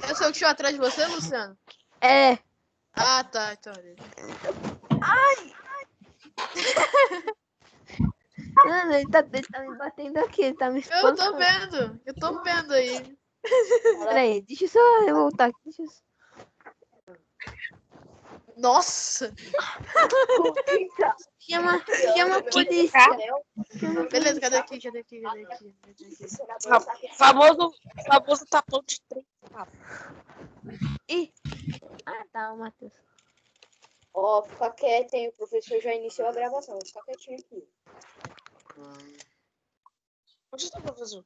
Eu sou o que estou atrás de você, Luciano? É. Ah, tá. Então. Mano, ele tá me batendo aqui, ele tá me Eu espancando. tô vendo aí. Peraí, deixa eu só voltar aqui. Deixa eu... Nossa! Chama a polícia. Beleza, cadê aqui? Famoso tapão de 3. Ih. Ah, tá, o Matheus. Ó, fica quieto, hein? O professor já iniciou a gravação. Fica quietinho aqui. Onde está o professor?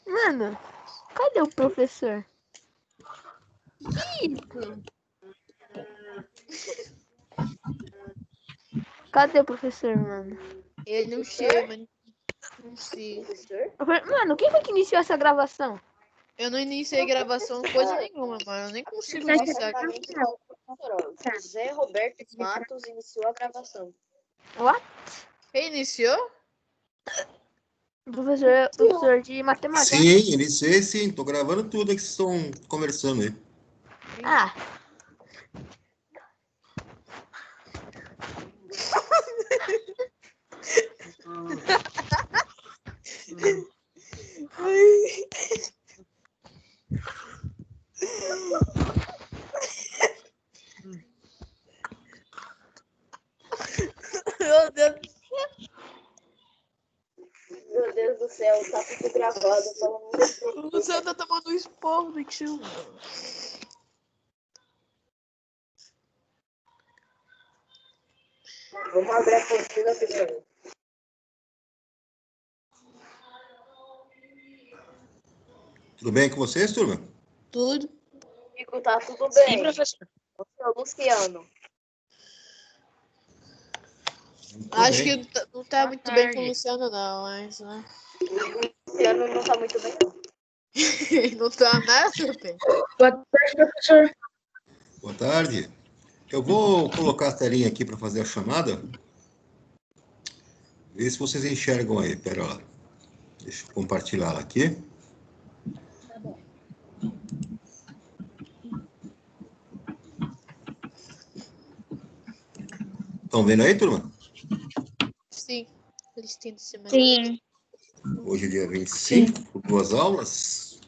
Mano, cadê o professor? Cadê o professor, mano? Ele não sei, mano. Não sei. Professor? Mano, quem foi que iniciou essa gravação? Eu não iniciei gravação coisa nenhuma, mano. Eu nem consigo iniciar. Exatamente igual o professor, ó. José Roberto Matos iniciou a gravação. What? Quem iniciou? Professor de matemática. Sim, iniciei sim. Tô gravando tudo que vocês estão conversando aí. Ah. Meu Deus. Meu Deus do céu, tá tudo gravado. O Luciano tá tomando um esporro do tio. Vamos abrir a apostila, pessoal. Tudo bem com vocês, turma? Tudo. Comigo tá tudo bem. Sim, professor. Você é o Luciano. Muito Acho bem. que não tá muito bem com o Luciano, não, mas, né? O Luciano não tá muito bem, não. Não tá nada bem. Boa tarde, professor. Boa tarde. Eu vou colocar a telinha aqui para fazer a chamada. Vê se vocês enxergam aí. Pera lá. Deixa eu compartilhar ela aqui. Estão vendo aí, turma? Sim. Eles têm de semana. Sim. Hoje é dia 25, 2 aulas.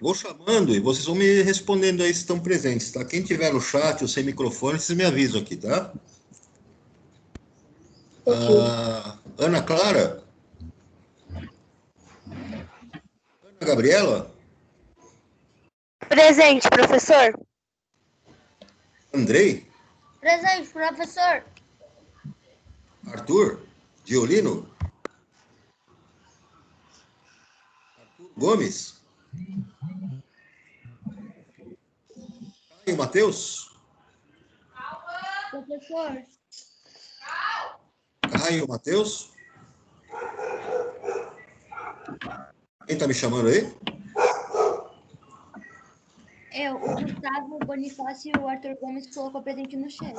Vou chamando e vocês vão me respondendo aí se estão presentes, tá? Quem tiver no chat ou sem microfone, vocês me avisam aqui, tá? Ana Clara? Ana Gabriela? Presente, professor. Andrei? Presente, professor. Arthur? Violino? Arthur Gomes? Caio Matheus? Professor. Caio Matheus? Quem tá me chamando aí? O Gustavo Bonifácio e o Arthur Gomes colocou presente no chat.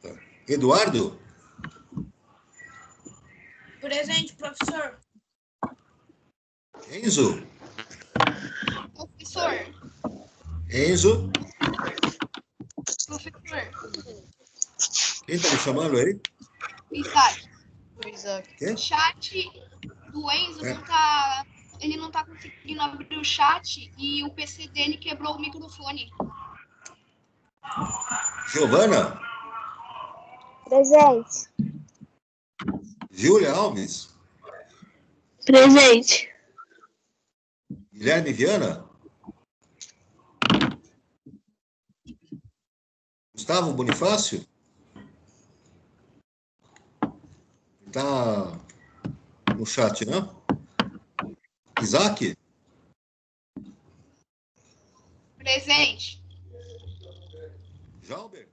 Tá. Eduardo? Presente, professor. Enzo? Professor. Enzo? Professor. Quem tá me chamando aí? Isaac. Isaac. Quem? O chat do Enzo É. não tá... Ele não tá conseguindo abrir o chat e o PC dele quebrou o microfone. Giovana? Presente. Júlia Alves? Presente. Guilherme Viana? Gustavo Bonifácio? Tá no chat, né? Isaac? Presente. Jalbert?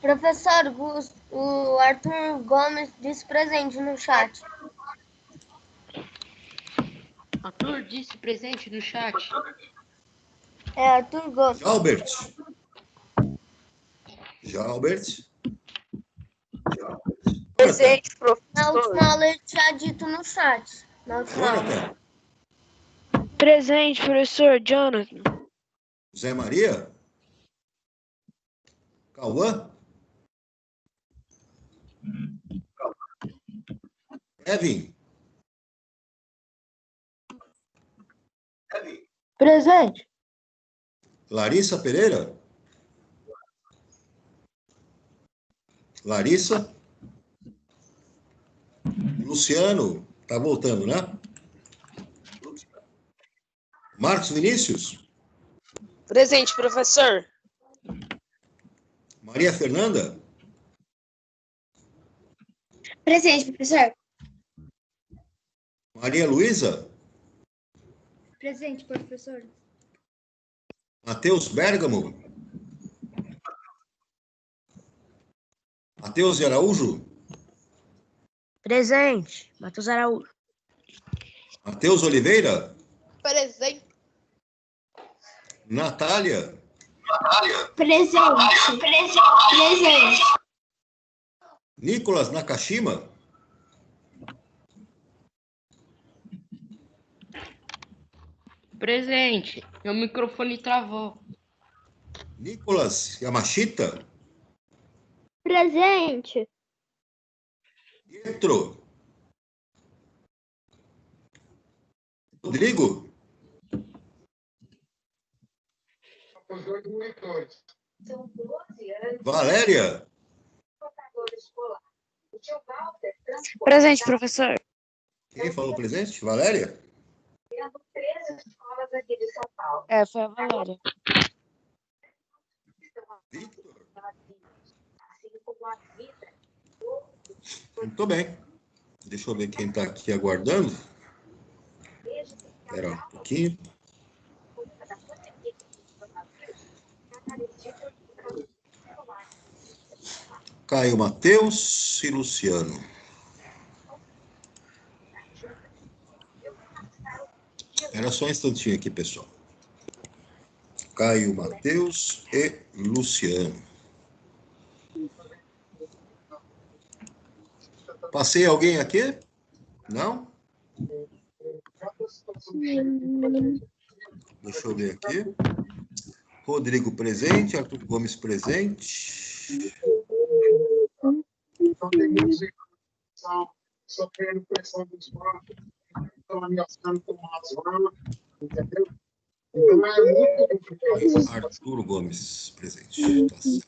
Professor, o Arthur Gomes disse presente no chat. Arthur disse presente no chat. É Arthur Gomes. Jalbert. Jalbert. Presente, Na professor. última aula eu tinha dito no chat. Na última aula. Jonathan. Presente, professor Jonathan. Zé Maria. Cauã. Kevin. Presente. Larissa Pereira. Larissa. Luciano. Tá voltando, né? Marcos Vinícius. Presente, professor. Maria Fernanda. Presente, professor. Maria Luísa. Presente, professor. Matheus Bergamo. Matheus de Araújo. Presente, Matheus Araújo. Matheus Oliveira. Presente. Natália. Presente. Presente. Nicolas Nakashima. Presente. Meu microfone travou. Nicolas Yamashita. Presente. Pietro. Rodrigo. Valéria. Presente, professor. Quem falou presente? Valéria? É, foi a Valéria. Victor. Muito bem. Deixa eu ver quem está aqui aguardando. Espera um pouquinho. Caio Matheus e Luciano. Era só um instantinho aqui, pessoal. Caio Matheus e Luciano. Passei alguém aqui? Não? Deixa eu ver aqui. Rodrigo presente, Arthur Gomes presente. Então, tem muita sofrendo pressão dos bancos, estão ameaçando tomar as vagas, entendeu? Então, é muito complicado. Arthur Gomes presente. Tá certo.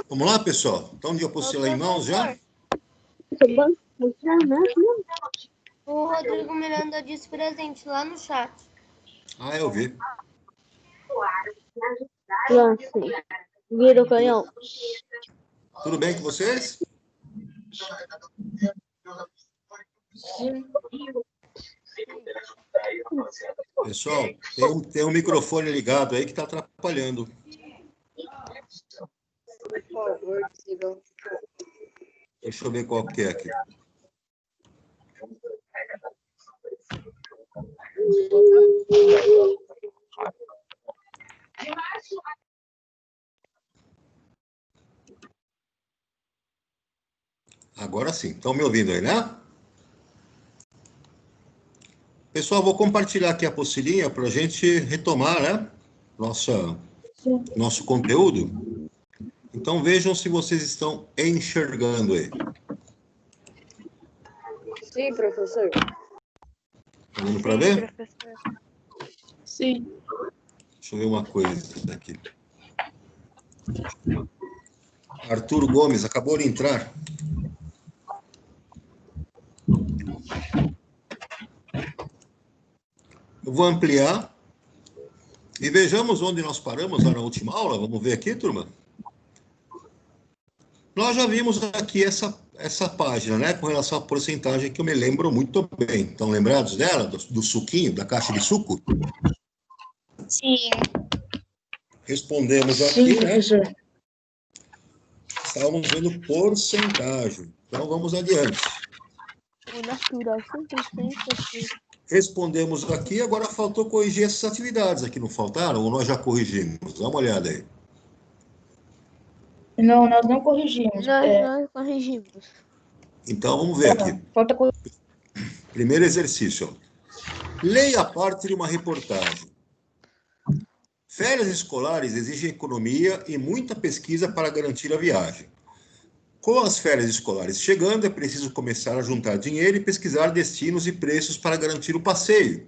Vamos lá, pessoal? Então, de apostila em mãos já? O Rodrigo Miranda disse presente lá no chat. Ah, eu vi. Lance. Vira o canhão. Tudo bem com vocês? Pessoal, tem um microfone ligado aí que está atrapalhando. Por favor, sigam. Deixa eu ver qual que é aqui. Agora sim. Estão me ouvindo aí, né? Pessoal, vou compartilhar aqui a apostilinha para a gente retomar, né? Nosso conteúdo. Então, vejam se vocês estão enxergando aí. Sim, professor. Tá dando para ver? Sim. Deixa eu ver uma coisa aqui. Arthur Gomes acabou de entrar. Eu vou ampliar e vejamos onde nós paramos lá na última aula. Vamos ver aqui, turma? Nós já vimos aqui essa página, né? Com relação à porcentagem que eu me lembro muito bem. Estão lembrados dela? Do suquinho, da caixa de suco? Sim. Respondemos aqui, né? Estávamos vendo porcentagem. Então, vamos adiante. O natural 100%. Respondemos aqui, agora faltou corrigir essas atividades aqui, não faltaram? Ou nós já corrigimos? Dá uma olhada aí. Não, nós não corrigimos. Nós corrigimos. Então, vamos ver aqui. Falta Primeiro exercício. Ó. Leia parte de uma reportagem. Férias escolares exigem economia e muita pesquisa para garantir a viagem. Com as férias escolares chegando, é preciso começar a juntar dinheiro e pesquisar destinos e preços para garantir o passeio.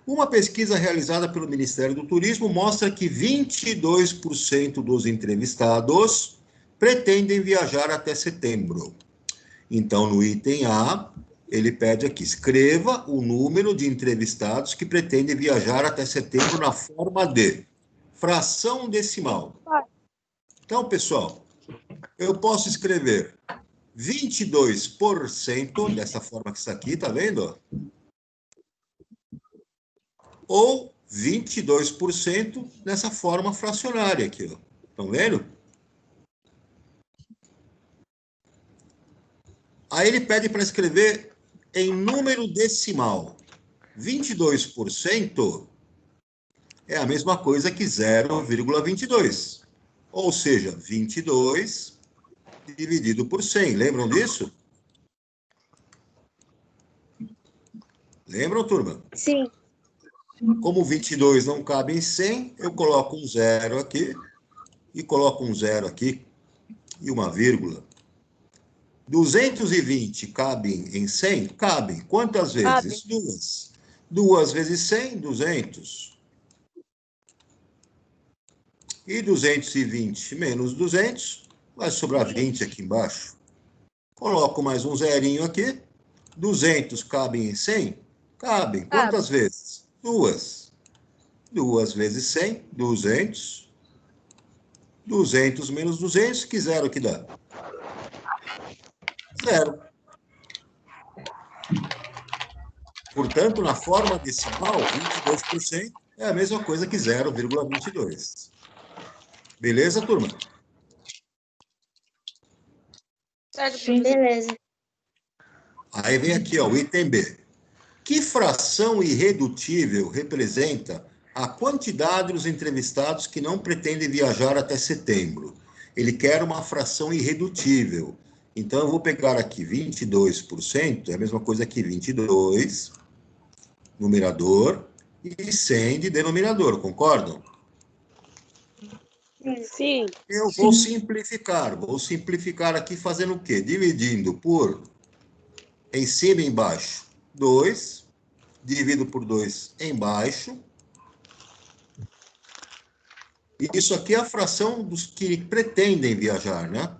Uma pesquisa realizada pelo Ministério do Turismo mostra que 22% dos entrevistados pretendem viajar até setembro. Então, no item A, ele pede aqui, escreva o número de entrevistados que pretendem viajar até setembro na forma de fração decimal. Então, pessoal, eu posso escrever 22% dessa forma que está aqui, tá vendo? Ou 22% nessa forma fracionária aqui, ó. Estão vendo? Aí ele pede para escrever em número decimal. 22% é a mesma coisa que 0,22. Ou seja, 22 dividido por 100. Lembram disso? Lembram, turma? Sim. Como 22 não cabe em 100, eu coloco um zero aqui e coloco um zero aqui e uma vírgula. 220 cabem em 100? Cabem. Quantas vezes? Cabe. 2. 2 vezes 100, 200. E 220 menos 200, vai sobrar 20 aqui embaixo. Coloco mais um zerinho aqui. 200 cabem em 100? Cabem. Quantas vezes? 2. 2 vezes 100, 200. 200 menos 200, que zero que dá? Zero. Portanto, na forma decimal, 22% é a mesma coisa que 0,22. Beleza, turma? Sim. Beleza. Aí vem aqui, ó, o item B. Que fração irredutível representa a quantidade dos entrevistados que não pretendem viajar até setembro? Ele quer uma fração irredutível. Então, eu vou pegar aqui 22%, é a mesma coisa que 22, numerador, e 100 de denominador, concordam? Sim. Eu vou simplificar. Vou simplificar aqui fazendo o quê? Dividindo por, em cima e embaixo, 2. Divido por 2 embaixo. Isso aqui é a fração dos que pretendem viajar, né?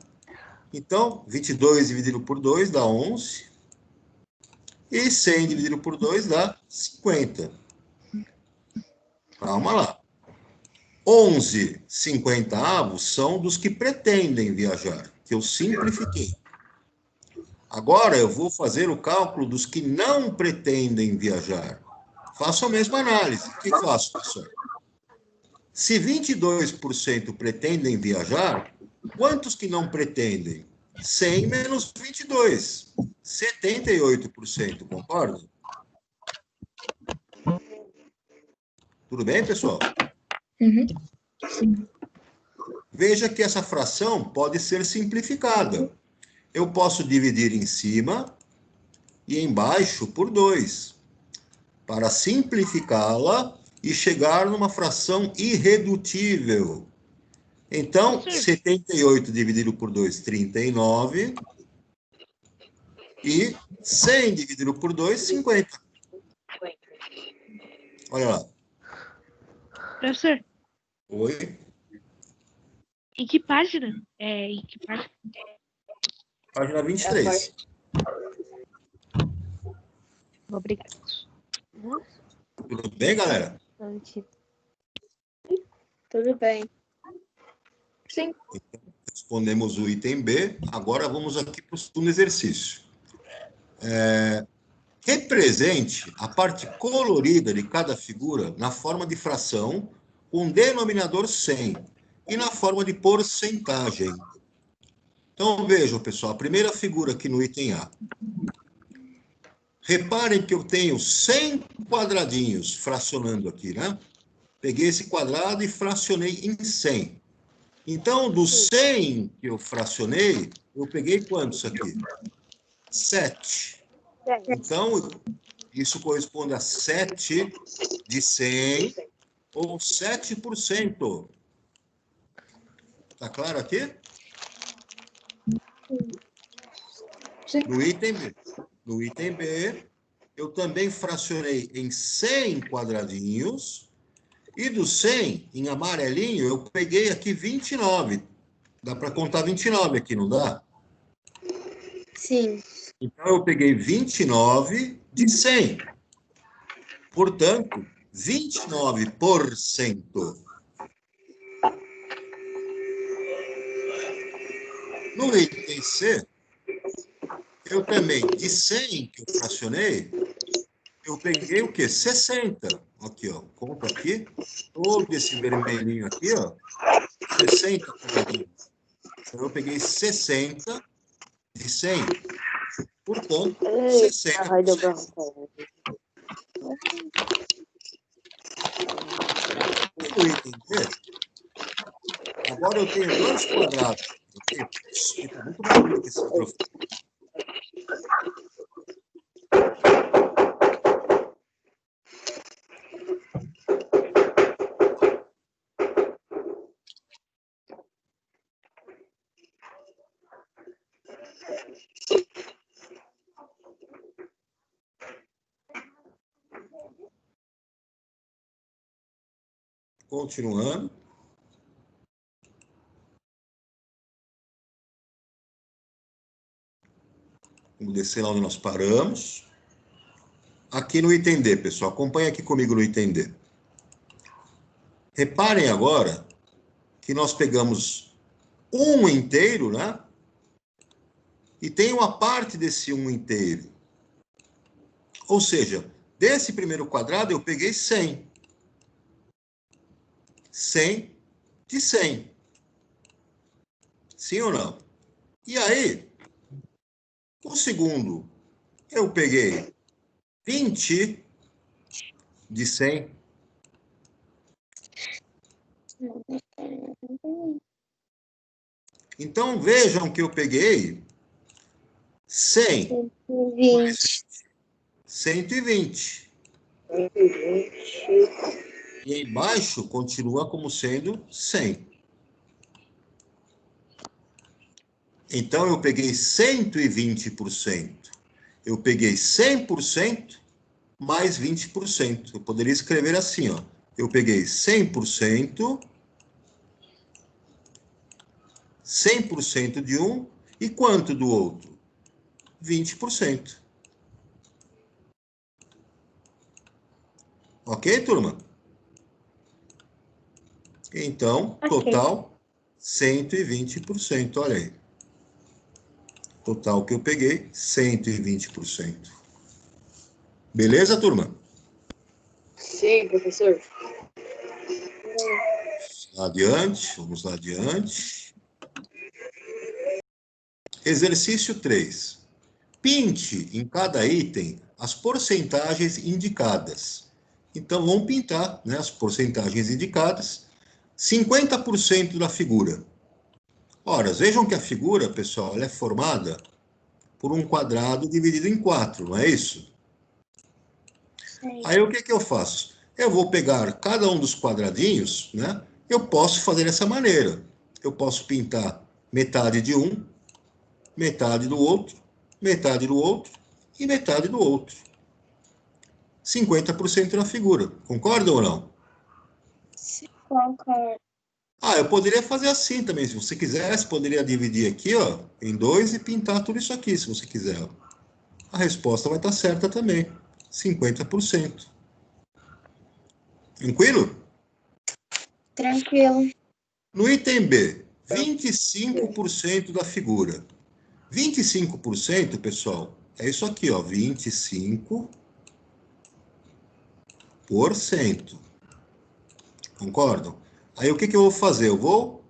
Então, 22 dividido por 2 dá 11. E 100 dividido por 2 dá 50. Calma lá. 11 50avos são dos que pretendem viajar, que eu simplifiquei. Agora eu vou fazer o cálculo dos que não pretendem viajar. Faço a mesma análise. O que faço, pessoal? Se 22% pretendem viajar, quantos que não pretendem? 100 menos 22. 78%, concorda? Tudo bem, pessoal? Uhum. Veja que essa fração pode ser simplificada. Eu posso dividir em cima e embaixo por 2, para simplificá-la e chegar numa fração irredutível. Então, 78 dividido por 2, 39. E 100 dividido por 2, 50. Olha lá. Professor, Oi. em que página? Em que página? Página 23. Obrigado. Tudo bem, galera? Tudo bem. Sim. Respondemos o item B. Agora vamos aqui para o segundo exercício. Represente a parte colorida de cada figura na forma de fração com denominador 100 e na forma de porcentagem. Então, vejam, pessoal, a primeira figura aqui no item A. Reparem que eu tenho 100 quadradinhos fracionando aqui, né? Peguei esse quadrado e fracionei em 100. Então, dos 100 que eu fracionei, eu peguei quantos aqui? 7. Então, isso corresponde a 7 de 100, ou 7%. Tá claro aqui? Sim. No item B. No item B, eu também fracionei em 100 quadradinhos, e dos 100, em amarelinho, eu peguei aqui 29. Dá para contar 29 aqui, não dá? Sim. Então, eu peguei 29 de 100. Portanto, 29%. No item C, eu também, de 100 que eu fracionei, eu peguei o quê? 60. Aqui, ó. Conta aqui. Todo esse vermelhinho aqui, ó. 60 quadradinhos. Então, eu peguei 60 de 100. Portanto, 60%. E no item D, agora eu tenho 2 quadrados. Está muito barulho aqui esse microfone. Continuando. Vamos descer lá onde nós paramos. Aqui no item D, pessoal. Acompanha aqui comigo no item D. Reparem agora que nós pegamos um inteiro, né? E tem uma parte desse um inteiro. Ou seja, desse primeiro quadrado eu peguei 100. 100 de 100. Sim ou não? E aí, o segundo, eu peguei 20 de 100. Então, vejam que eu peguei 100 mais 120. E aí embaixo continua como sendo 100. Então, eu peguei 120%. Eu peguei 100% mais 20%. Eu poderia escrever assim, ó. Eu peguei 100%, 100% de um, e quanto do outro? 20%. Ok, turma? Então, total, 120%. Olha aí. Total que eu peguei, 120%. Beleza, turma? Sim, professor. Vamos lá adiante. Exercício 3. Pinte em cada item as porcentagens indicadas. Então, vamos pintar, né, as porcentagens indicadas. 50% da figura. Ora, vejam que a figura, pessoal, ela é formada por um quadrado dividido em 4, não é isso? Aí, o que eu faço? Eu vou pegar cada um dos quadradinhos, né? Eu posso fazer dessa maneira. Eu posso pintar metade de um, metade do outro, metade do outro e metade do outro. 50% na figura. Concordam ou não? Concordo. Ah, eu poderia fazer assim também. Se você quisesse, poderia dividir aqui, ó, em 2 e pintar tudo isso aqui, se você quiser. A resposta vai estar certa também. 50%. Tranquilo? Tranquilo. No item B, 25% da figura. 25%, pessoal, é isso aqui, ó, 25%. Concordam? Aí o que eu vou fazer? Eu vou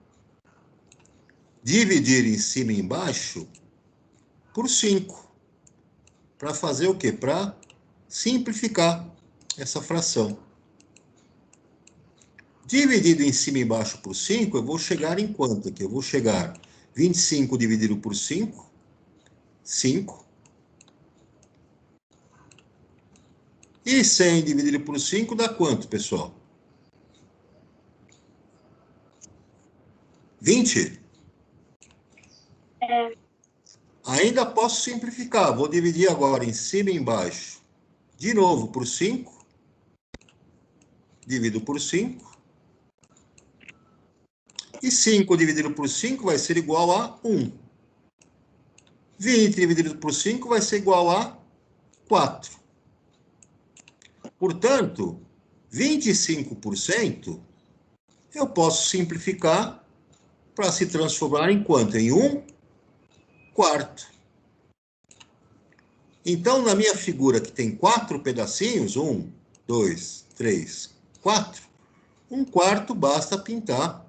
dividir em cima e embaixo por 5. para fazer o quê? Para simplificar essa fração. Dividido em cima e embaixo por 5, eu vou chegar em quanto aqui? Eu vou chegar 25 dividido por 5, 5. E 100 dividido por 5 dá quanto, pessoal? 20? Ainda posso simplificar. Vou dividir agora em cima e embaixo. De novo por 5. Divido por 5. E 5 dividido por 5 vai ser igual a 1. 20 dividido por 5 vai ser igual a 4. Portanto, 25% eu posso simplificar para se transformar em quanto? Em 1/4. Então, na minha figura que tem 4 pedacinhos, 1, 2, 3, 4, 1/4 basta pintar,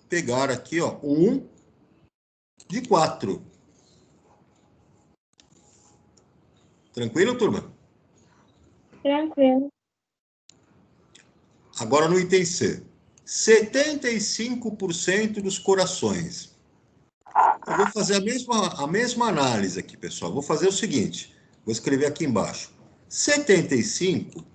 pegar aqui, ó, 1/4. Tranquilo, turma? Tranquilo. Agora no item C. 75% dos corações. Eu vou fazer a mesma análise aqui, pessoal. Vou fazer o seguinte. Vou escrever aqui embaixo. 75%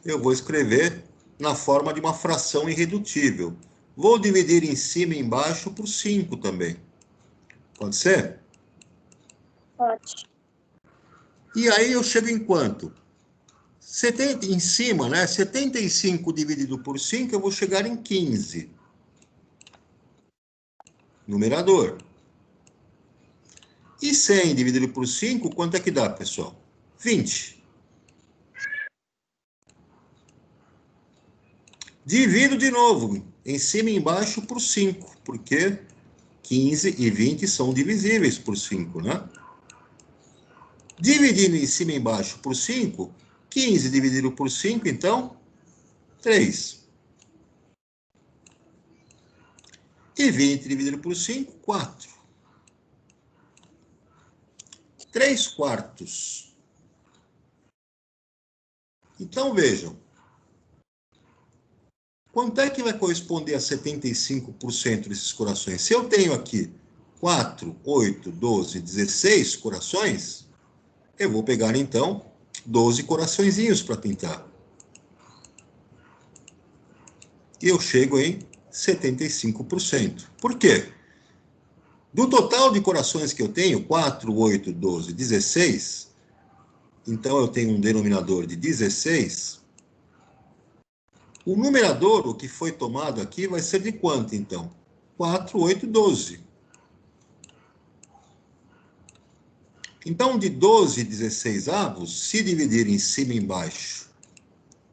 eu vou escrever na forma de uma fração irredutível. Vou dividir em cima e embaixo por 5 também. Pode ser? Pode. E aí eu chego em quanto? 70 em cima, né? 75 dividido por 5, eu vou chegar em 15. Numerador. E 100 dividido por 5, quanto é que dá, pessoal? 20. Divido de novo, em cima e embaixo por 5, porque 15 e 20 são divisíveis por 5, né? Dividindo em cima e embaixo por 5, 15 dividido por 5, então, 3. E 20 dividido por 5, 4. 3/4. Então, vejam. Quanto é que vai corresponder a 75% desses corações? Se eu tenho aqui 4, 8, 12, 16 corações, eu vou pegar, então, 12 coraçõezinhos para pintar. E eu chego em 75%. Por quê? Do total de corações que eu tenho, 4, 8, 12, 16, então eu tenho um denominador de 16. O numerador, o que foi tomado aqui, vai ser de quanto, então? 4, 8, 12. Então, de 12 16 avos, se dividir em cima e embaixo,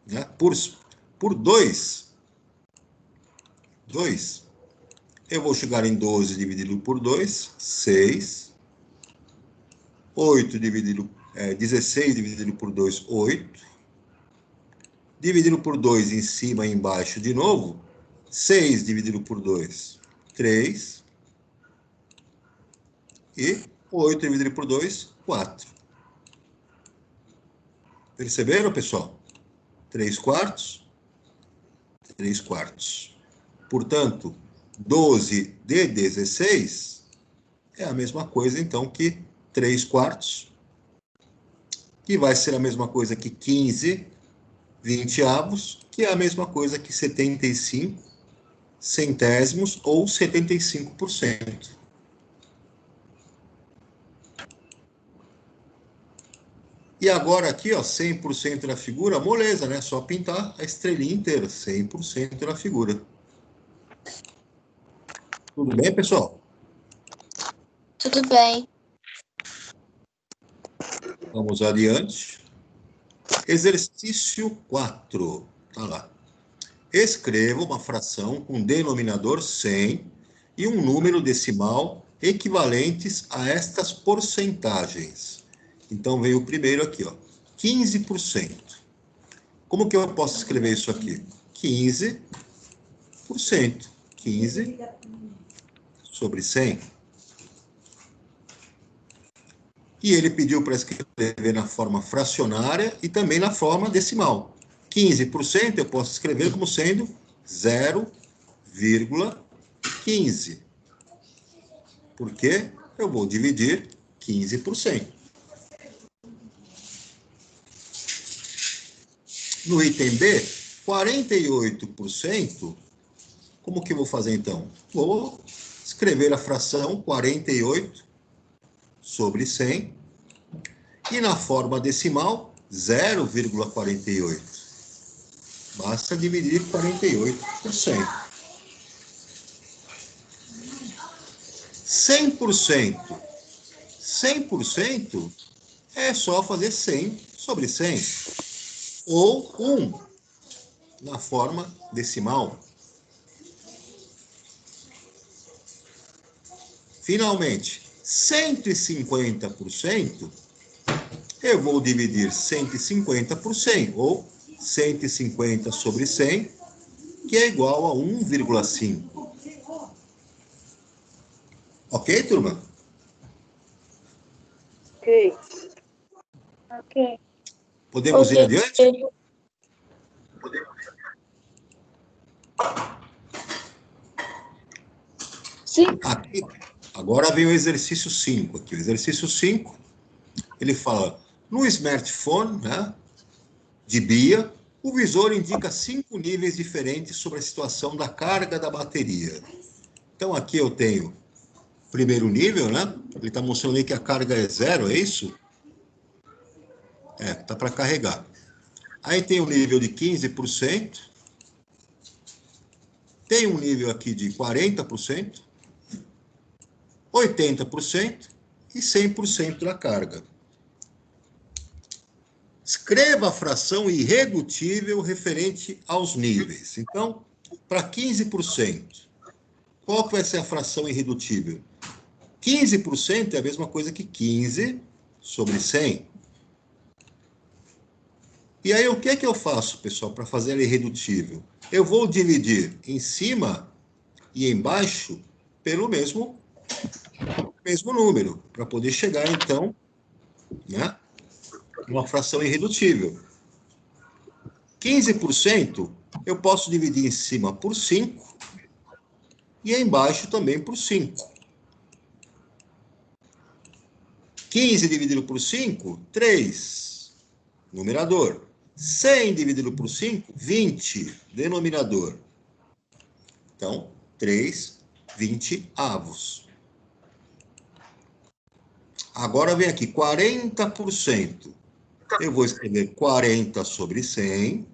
né, por 2, eu vou chegar em 12 dividido por 2, 6. 16 dividido por 2, 8. Dividido por 2 em cima e embaixo de novo, 6 dividido por 2, 3. E 8 dividido por 2, 4. Perceberam, pessoal? 3/4. 3/4. Portanto, 12 de 16 é a mesma coisa, então, que 3/4. Que vai ser a mesma coisa que 15 20avos, que é a mesma coisa que 75 centésimos ou 75%. E agora aqui, ó, 100% da figura, moleza, né? Só pintar a estrelinha inteira, 100% da figura. Tudo bem, pessoal? Tudo bem. Vamos adiante. Exercício 4. Tá lá. Escreva uma fração com denominador 100 e um número decimal equivalentes a estas porcentagens. Então, veio o primeiro aqui, ó, 15%. Como que eu posso escrever isso aqui? 15%. 15 sobre 100. E ele pediu para escrever na forma fracionária e também na forma decimal. 15% eu posso escrever como sendo 0,15. Porque eu vou dividir 15%. No item B, 48%, como que eu vou fazer então? Vou escrever a fração 48 sobre 100 e na forma decimal 0,48. Basta dividir 48%. 100%. 100% é só fazer 100 sobre 100. Ou 1 na forma decimal. Finalmente, 150%, eu vou dividir 150 por 100, ou 150 sobre 100, que é igual a 1,5. Ok, turma? Ok. Ok. Podemos ir adiante? Sim. Aqui, agora vem o exercício 5. Aqui. O exercício 5, ele fala, no smartphone, né, de BIA, o visor indica 5 níveis diferentes sobre a situação da carga da bateria. Então, aqui eu tenho o primeiro nível, né? Ele está mostrando aí que a carga é 0, é isso? É, tá para carregar. Aí tem o nível de 15%. Tem um nível aqui de 40%. 80% e 100% da carga. Escreva a fração irredutível referente aos níveis. Então, para 15%, qual que vai ser a fração irredutível? 15% é a mesma coisa que 15 sobre 100. E aí, o que é que eu faço, pessoal, para fazer ela irredutível? Eu vou dividir em cima e embaixo pelo mesmo número, para poder chegar, então, né, uma fração irredutível. 15% eu posso dividir em cima por 5 e embaixo também por 5. 15 dividido por 5, 3, numerador. 100 dividido por 5, 20, denominador. Então, 3, 20 avos. Agora vem aqui, 40%. Eu vou escrever 40 sobre 100.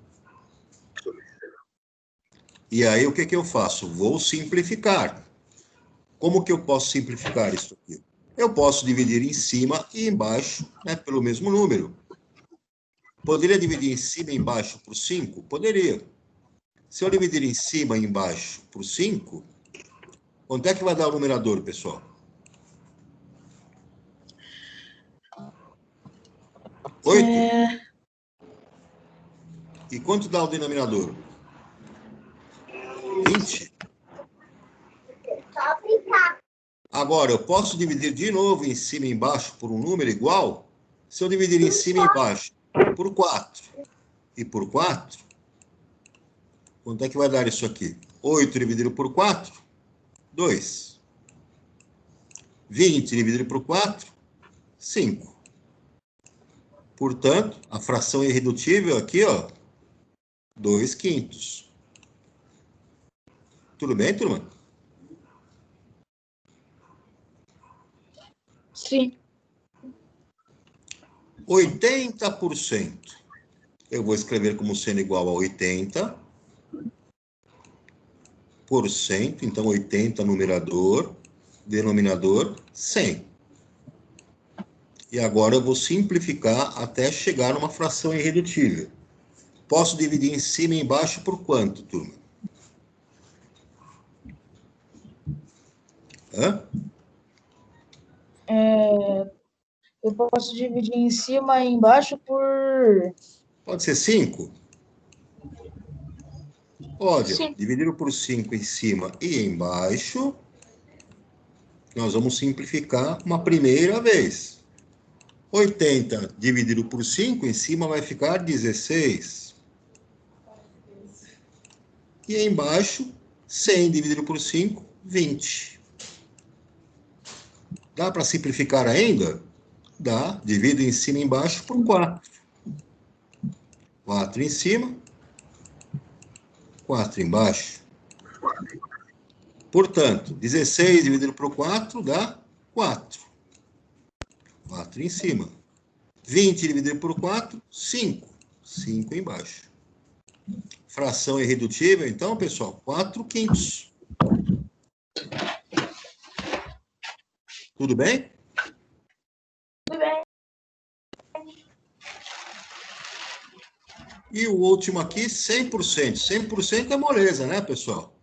E aí, o que que eu faço? Vou simplificar. Como que eu posso simplificar isso aqui? Eu posso dividir em cima e embaixo, né, pelo mesmo número. Poderia dividir em cima e embaixo por 5? Poderia. Se eu dividir em cima e embaixo por 5, quanto é que vai dar o numerador, pessoal? 8? E quanto dá o denominador? 20? Agora, eu posso dividir de novo em cima e embaixo por um número igual? Se eu dividir em cima e embaixo por 4 e por 4, quanto é que vai dar isso aqui? 8 dividido por 4, 2. 20 dividido por 4, 5. Portanto, a fração irredutível aqui, ó, 2/5. Tudo bem, turma? Sim. 80%. Eu vou escrever como sendo igual a 80%. Então, 80 numerador, denominador 100. E agora eu vou simplificar até chegar numa fração irredutível. Posso dividir em cima e embaixo por quanto, turma? Hã? Eu posso dividir em cima e embaixo por... Pode ser 5? Pode. Sim. Dividir por 5 em cima e embaixo. nós vamos simplificar uma primeira vez. 80 dividido por 5, em cima vai ficar 16. E embaixo, 100 dividido por 5, 20. Dá para simplificar ainda? Dá. Divido em cima e embaixo por 4. 4 em cima, 4 embaixo. Portanto, 16 dividido por 4 dá 4. 4 em cima. 20 dividido por 4, 5. 5 embaixo. Fração irredutível, então, pessoal, 4/5. Tudo bem? Tudo bem. E o último aqui, 100%. 100% é moleza, né, pessoal?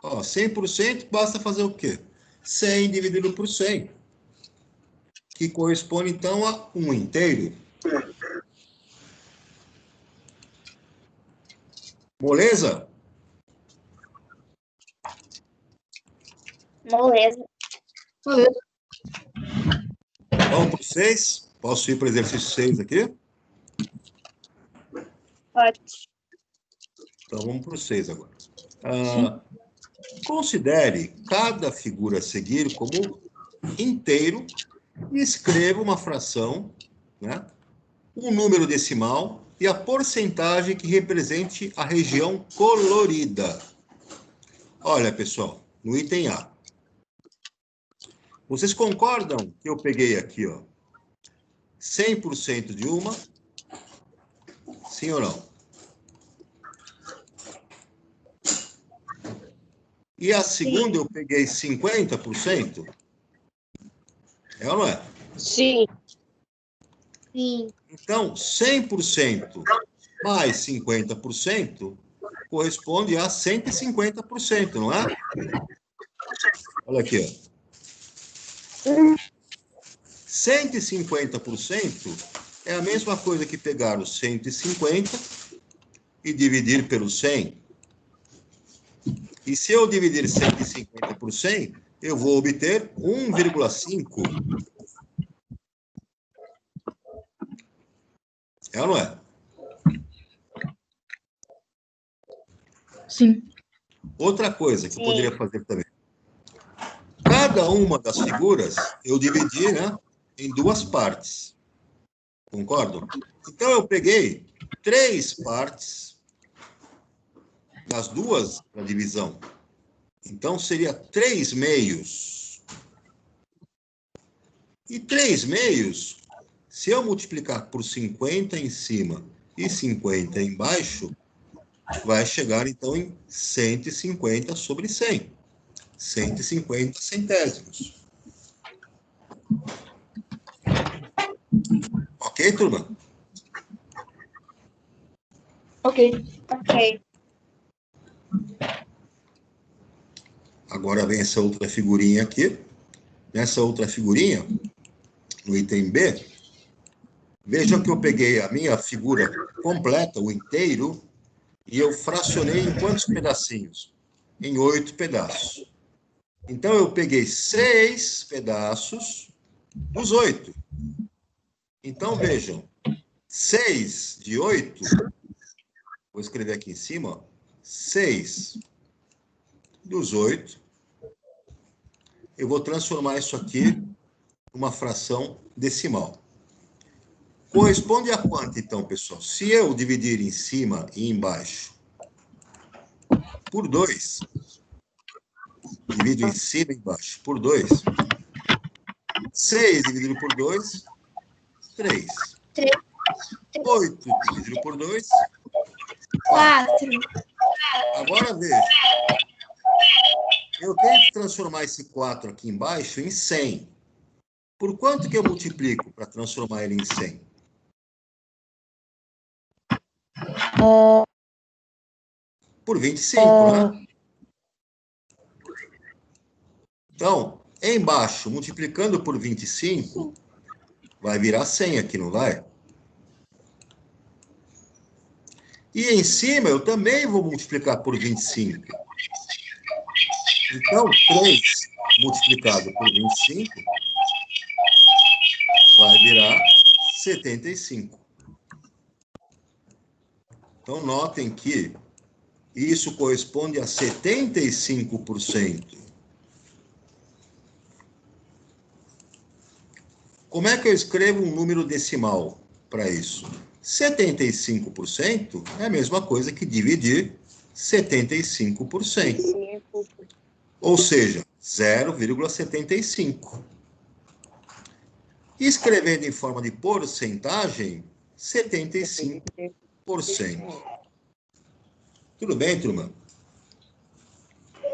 Ó, 100% basta fazer o quê? 100 dividido por 100. Que corresponde, então, a 1 inteiro. Moleza? Moleza. Vamos para o 6? Posso ir para o exercício 6 aqui? Pode. Então, vamos para o 6 agora. Considere cada figura a seguir como inteiro e escreva uma fração, né? Um número decimal e a porcentagem que represente a região colorida. Olha, pessoal, no item A. Vocês concordam que eu peguei aqui, ó, 100% de uma? Sim ou não? E a segunda eu peguei 50%? É ou não é? Sim. Sim. Então, 100% mais 50% corresponde a 150%, não é? Olha aqui, ó. 150% é a mesma coisa que pegar os 150 e dividir pelo 100. E se eu dividir 150 por 100, eu vou obter 1,5. É ou não é? Sim. Outra coisa que eu poderia fazer também. Cada uma das figuras eu dividi, né, em duas partes. Concordam? Então eu peguei 3 partes das duas da divisão. Então seria 3 meios. E 3 meios, se eu multiplicar por 50 em cima e 50 embaixo, vai chegar então em 150 sobre 100. 150 centésimos. Ok, turma? Ok. Ok. Agora vem essa outra figurinha aqui. Nessa outra figurinha, no item B, vejam que eu peguei a minha figura completa, o inteiro, e eu fracionei em quantos pedacinhos? Em 8 pedaços. Então, eu peguei 6 pedaços dos 8. Então, vejam, 6 de 8, vou escrever aqui em cima, ó, 6 dos 8, eu vou transformar isso aqui numa fração decimal. Corresponde a quanto, então, pessoal? Se eu dividir em cima e embaixo por 2, divido em cima e embaixo por 2, 6 dividido por 2, 3. 8 dividido por 2, 4. Agora veja. Eu tenho que transformar esse 4 aqui embaixo em 100. Por quanto que eu multiplico para transformar ele em 100? Por 25, né? Então, embaixo, multiplicando por 25, vai virar 100 aqui, não vai? E em cima, eu também vou multiplicar por 25. Então, 3 multiplicado por 25 vai virar 75. Então, notem que isso corresponde a 75%. Como é que eu escrevo um número decimal para isso? 75% é a mesma coisa que dividir 75%. Ou seja, 0,75. Escrevendo em forma de porcentagem, 75%. Tudo bem, turma?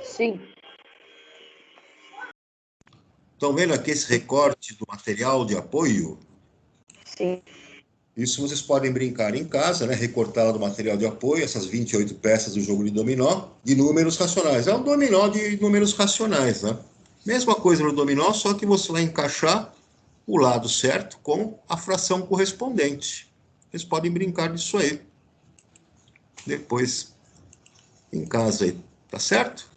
Sim. Estão vendo aqui esse recorte do material de apoio? Sim. Isso vocês podem brincar em casa, né? Recortar do material de apoio, essas 28 peças do jogo de dominó, de números racionais. É um dominó de números racionais, né? Mesma coisa no dominó, só que você vai encaixar o lado certo com a fração correspondente. Vocês podem brincar disso aí. Depois, em casa aí, tá certo?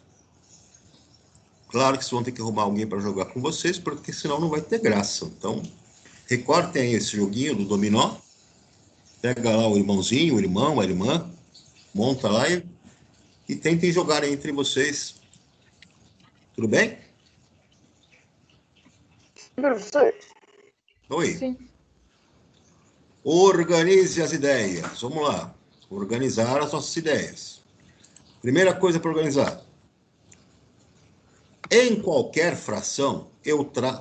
Claro que vocês vão ter que arrumar alguém para jogar com vocês, porque senão não vai ter graça. Então, recortem aí esse joguinho do dominó. Pega lá o irmãozinho, o irmão, a irmã, monta lá e tentem jogar entre vocês. Tudo bem? Professor, Oi. Sim. Organize as ideias. Vamos lá. Organizar as nossas ideias. Primeira coisa para organizar. Em qualquer fração,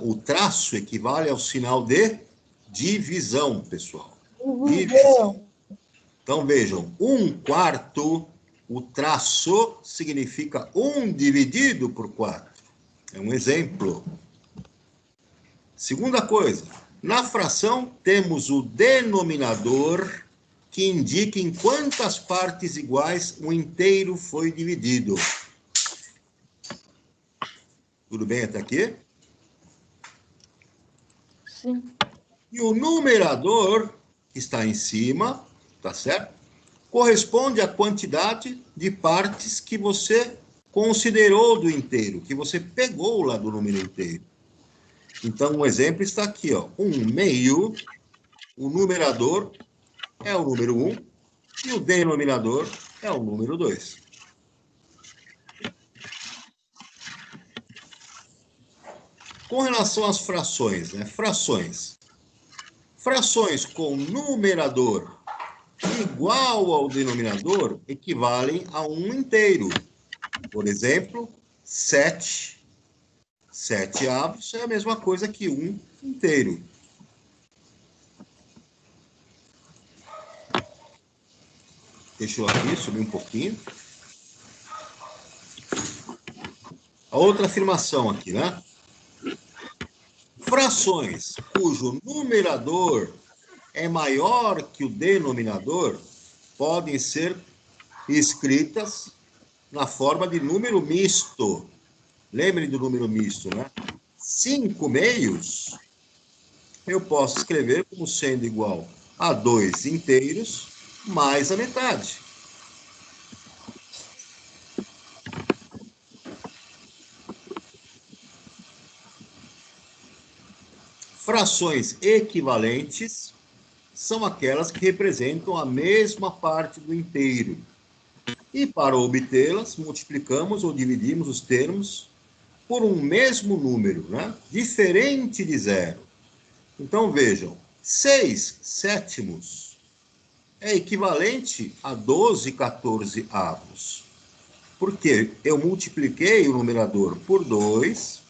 o traço equivale ao sinal de divisão, pessoal. Divisão. Então, vejam, 1/4, o traço significa 1 dividido por 4. É um exemplo. Segunda coisa, na fração temos o denominador que indica em quantas partes iguais o inteiro foi dividido. Tudo bem até aqui? Sim. E o numerador, que está em cima, tá certo? Corresponde à quantidade de partes que você considerou do inteiro, que você pegou lá do número inteiro. Então, um exemplo está aqui, ó. 1/2, o numerador é o número 1 e o denominador é o número 2. Com relação às frações, né? Frações com numerador igual ao denominador equivalem a um inteiro. Por exemplo, 7. 7/2 é a mesma coisa que 1 inteiro. Deixa eu aqui subir um pouquinho. A outra afirmação aqui, né? Frações cujo numerador é maior que o denominador podem ser escritas na forma de número misto. Lembrem do número misto, né? 5/2 eu posso escrever como sendo igual a 2 inteiros mais a metade. Frações equivalentes são aquelas que representam a mesma parte do inteiro. E para obtê-las, multiplicamos ou dividimos os termos por um mesmo número, né? Diferente de 0. Então, vejam, 6/7 é equivalente a 12/14. Porque eu multipliquei o numerador por 2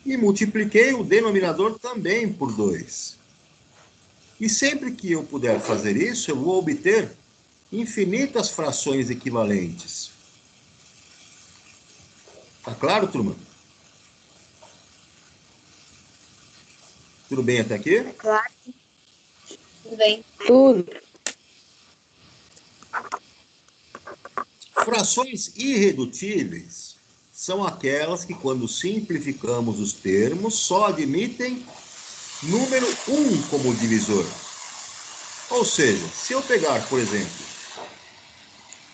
e multipliquei o denominador também por 2. E sempre que eu puder fazer isso, eu vou obter infinitas frações equivalentes. Tá claro, turma? Tudo bem até aqui? é claro. Tudo bem. Tudo. Frações irredutíveis são aquelas que, quando simplificamos os termos, só admitem número 1 como divisor. Ou seja, se eu pegar, por exemplo,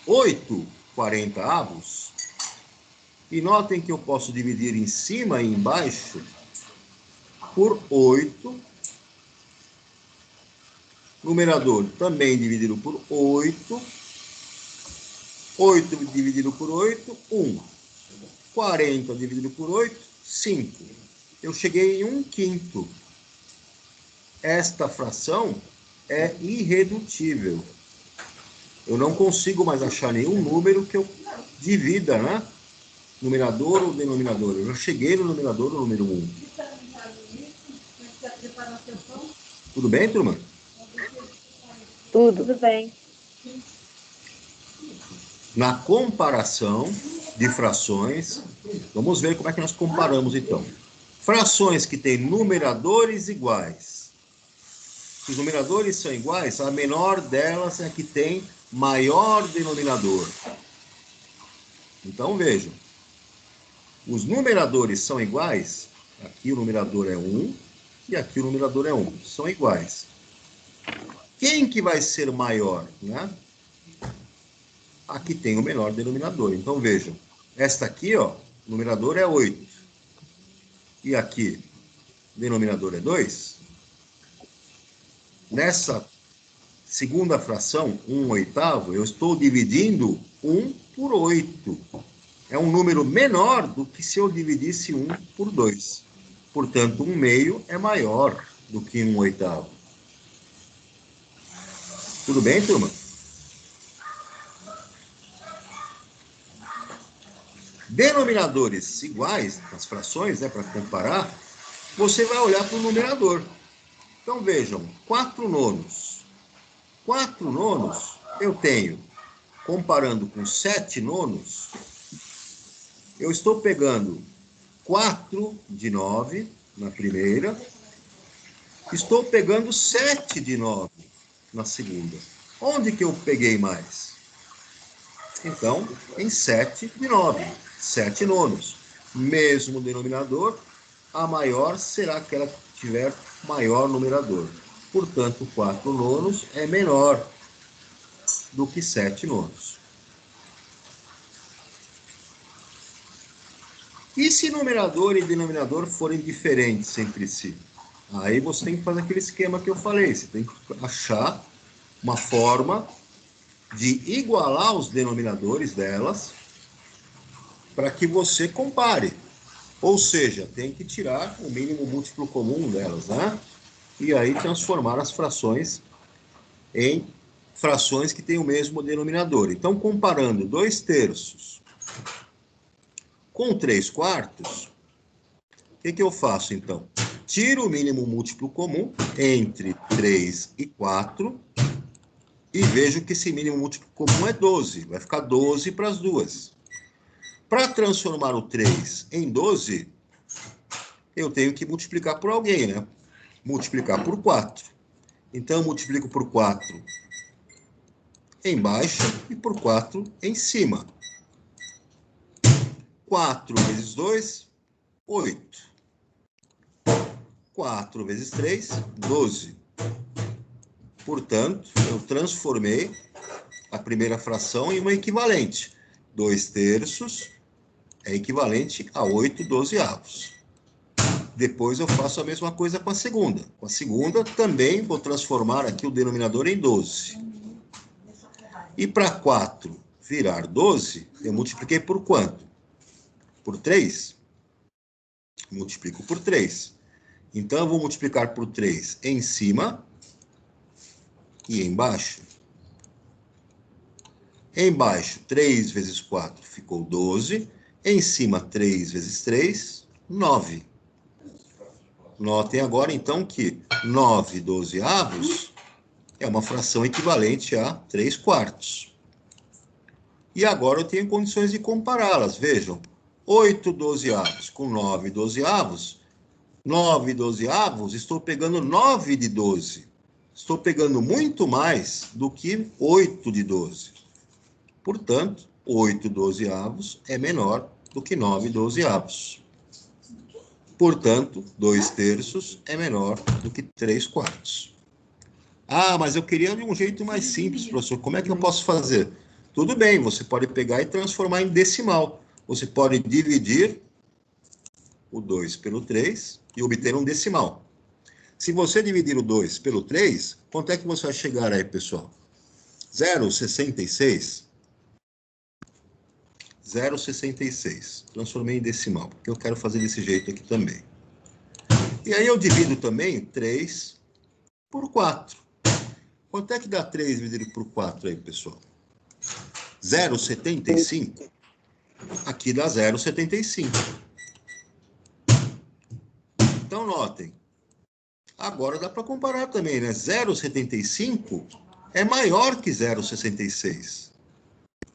8/40, E notem que eu posso dividir em cima e embaixo por 8. Numerador também dividido por 8. 8 dividido por 8, 1. 40 dividido por 8, 5. Eu cheguei em 1/5. Esta fração é irredutível. Eu não consigo mais achar nenhum número que eu divida, né? Numerador ou denominador. Eu já cheguei no numerador do número 1. Tudo bem, turma? Tudo bem. Na comparação de frações, vamos ver como é que nós comparamos, então. Frações que têm numeradores iguais. Se os numeradores são iguais, a menor delas é a que tem maior denominador. Então, vejam. Os numeradores são iguais. Aqui o numerador é 1 e aqui o numerador é 1. São iguais. Quem que vai ser maior, né? Aqui tem o menor denominador. Então, vejam. Esta aqui, ó, o numerador é 8. E aqui, o denominador é 2. Nessa segunda fração, 1/8, eu estou dividindo 1 por 8. É um número menor do que se eu dividisse 1 por 2. Portanto, 1/2 é maior do que 1/8. Tudo bem, turma? Denominadores iguais, as frações, né, para comparar, você vai olhar para o numerador. Então, vejam, 4/9. 4/9 eu tenho, comparando com 7/9, eu estou pegando 4/9 na primeira, estou pegando 7/9 na segunda. Onde que eu peguei mais? Então, em 7/9. 7/9. Mesmo denominador, a maior será aquela que tiver maior numerador. Portanto, 4/9 é menor do que 7/9. E se numerador e denominador forem diferentes entre si? Aí você tem que fazer aquele esquema que eu falei. Você tem que achar uma forma de igualar os denominadores delas para que você compare. Ou seja, tem que tirar o mínimo múltiplo comum delas, né? E aí transformar as frações em frações que têm o mesmo denominador. Então, comparando 2/3 com 3/4, o que eu faço, então? Tiro o mínimo múltiplo comum entre 3 e 4 e vejo que esse mínimo múltiplo comum é 12. Vai ficar 12 para as duas. Para transformar o 3 em 12, eu tenho que multiplicar por alguém, né? Multiplicar por 4. Então, eu multiplico por 4 embaixo e por 4 em cima. 4 vezes 2, 8. 4 vezes 3, 12. Portanto, eu transformei a primeira fração em uma equivalente. 2/3 é equivalente a 8/12. Depois eu faço a mesma coisa com a segunda. Com a segunda, também vou transformar aqui o denominador em 12. E para 4 virar 12, eu multipliquei por quanto? Por 3? Multiplico por 3. Então, eu vou multiplicar por 3 em cima e embaixo. Embaixo, 3 vezes 4 ficou 12. Em cima, 3 vezes 3, 9. Notem agora, então, que 9/12 é uma fração equivalente a 3/4. E agora eu tenho condições de compará-las. Vejam, 8/12 com 9/12. 9/12, estou pegando 9 de 12. Estou pegando muito mais do que 8 de 12. Portanto, 8/12 é menor do que 9/12. Portanto, 2/3 é menor do que 3/4. Ah, mas eu queria de um jeito mais simples, professor. Como é que eu posso fazer? Tudo bem, você pode pegar e transformar em decimal. você pode dividir o 2 pelo 3 e obter um decimal. Se você dividir o 2 pelo 3, quanto é que você vai chegar aí, pessoal? 0,66. 0,66. Transformei em decimal, porque eu quero fazer desse jeito aqui também. E aí eu divido também 3 por 4. Quanto é que dá 3 dividido por 4 aí, pessoal? 0,75. Aqui dá 0,75. Então, notem. Agora dá para comparar também, né? 0,75 é maior que 0,66.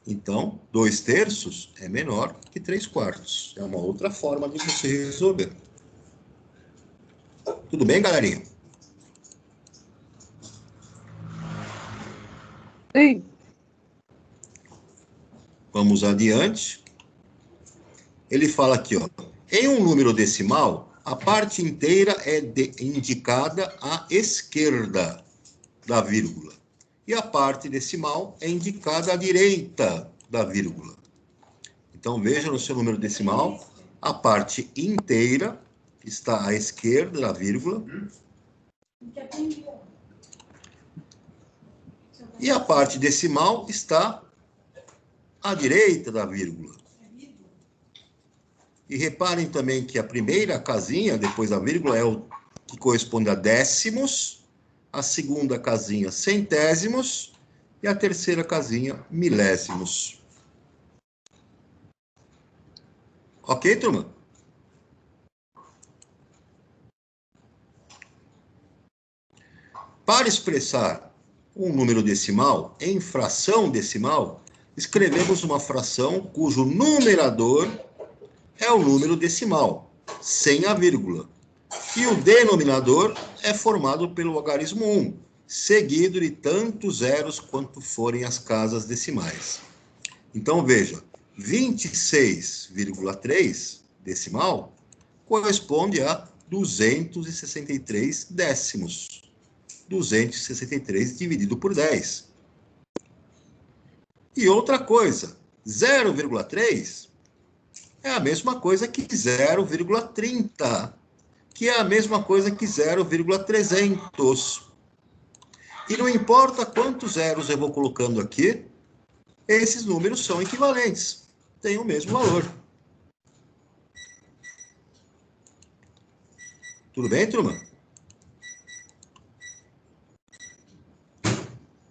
Então, 2/3 é menor que 3/4. É uma outra forma de você resolver. Tudo bem, galerinha? Sim. Vamos adiante. Ele fala aqui, ó. Em um número decimal, a parte inteira é indicada à esquerda da vírgula. E a parte decimal é indicada à direita da vírgula. Então, veja no seu número decimal, a parte inteira está à esquerda da vírgula. E a parte decimal está à direita da vírgula. E reparem também que a primeira casinha, depois da vírgula, é o que corresponde a décimos, a segunda casinha, centésimos, e a terceira casinha, milésimos. Ok, turma? Para expressar um número decimal em fração decimal, escrevemos uma fração cujo numerador é o número decimal, sem a vírgula. E o denominador é formado pelo algarismo 1, seguido de tantos zeros quanto forem as casas decimais. Então, veja, 26,3 decimal corresponde a 263 décimos. 263 dividido por 10. E outra coisa, 0,3 é a mesma coisa que 0,30, que é a mesma coisa que 0,300. E não importa quantos zeros eu vou colocando aqui, esses números são equivalentes, têm o mesmo valor. Tudo bem, turma?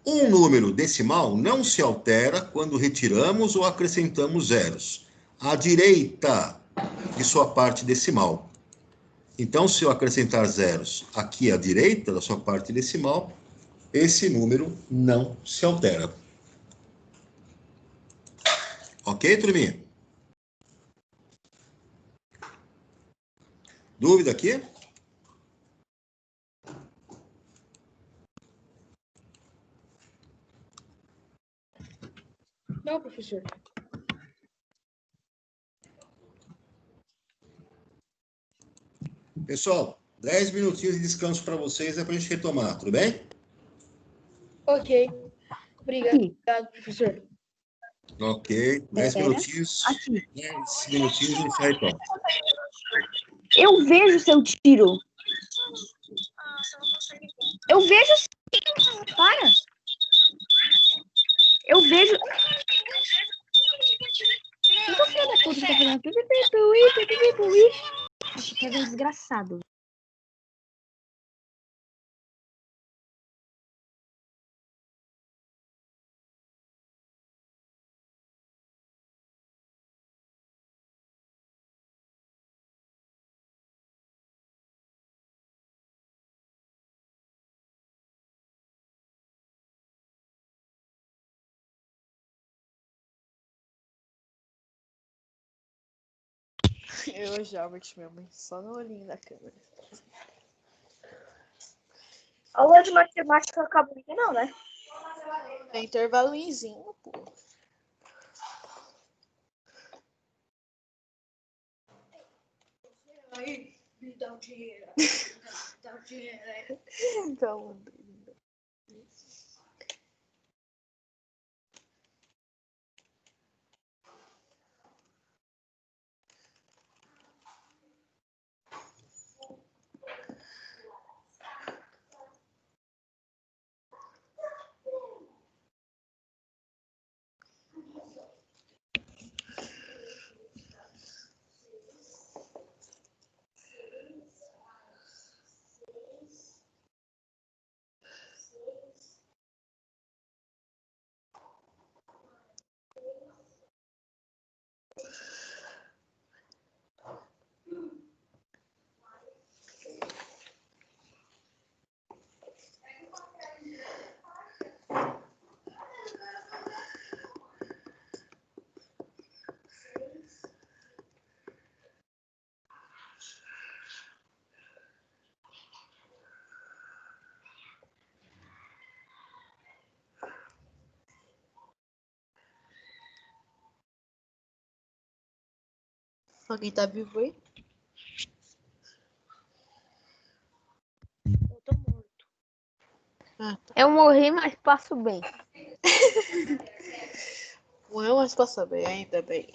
Um número decimal não se altera quando retiramos ou acrescentamos zeros à direita de sua parte decimal. Então, se eu acrescentar zeros aqui à direita da sua parte decimal, esse número não se altera. Ok, turminha? Dúvida aqui? Não, professor. Pessoal, 10 minutinhos de descanso para vocês, é para a gente retomar, tudo bem? Ok. Obrigado, professor. Ok, 10 minutinhos. Aqui. 10 minutinhos e a gente retoma. Eu vejo seu tiro. Eu vejo sim. Para. Eu vejo. Então, filho da puta, tá fazendo pipi. Nossa, que é desgraçado. Eu achava que minha mãe só no olhinho da câmera. A aula de matemática acabou aqui, não, né? É intervalozinho, pô. Aí, me dá o dinheiro. Dá o dinheiro. Então, Alguém tá vivo aí? Eu tô morto. Ah, tá. Eu morri, mas passo bem. Morreu, mas passa bem, ainda bem.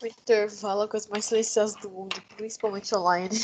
O intervalo é a coisa mais silenciosa do mundo, principalmente online.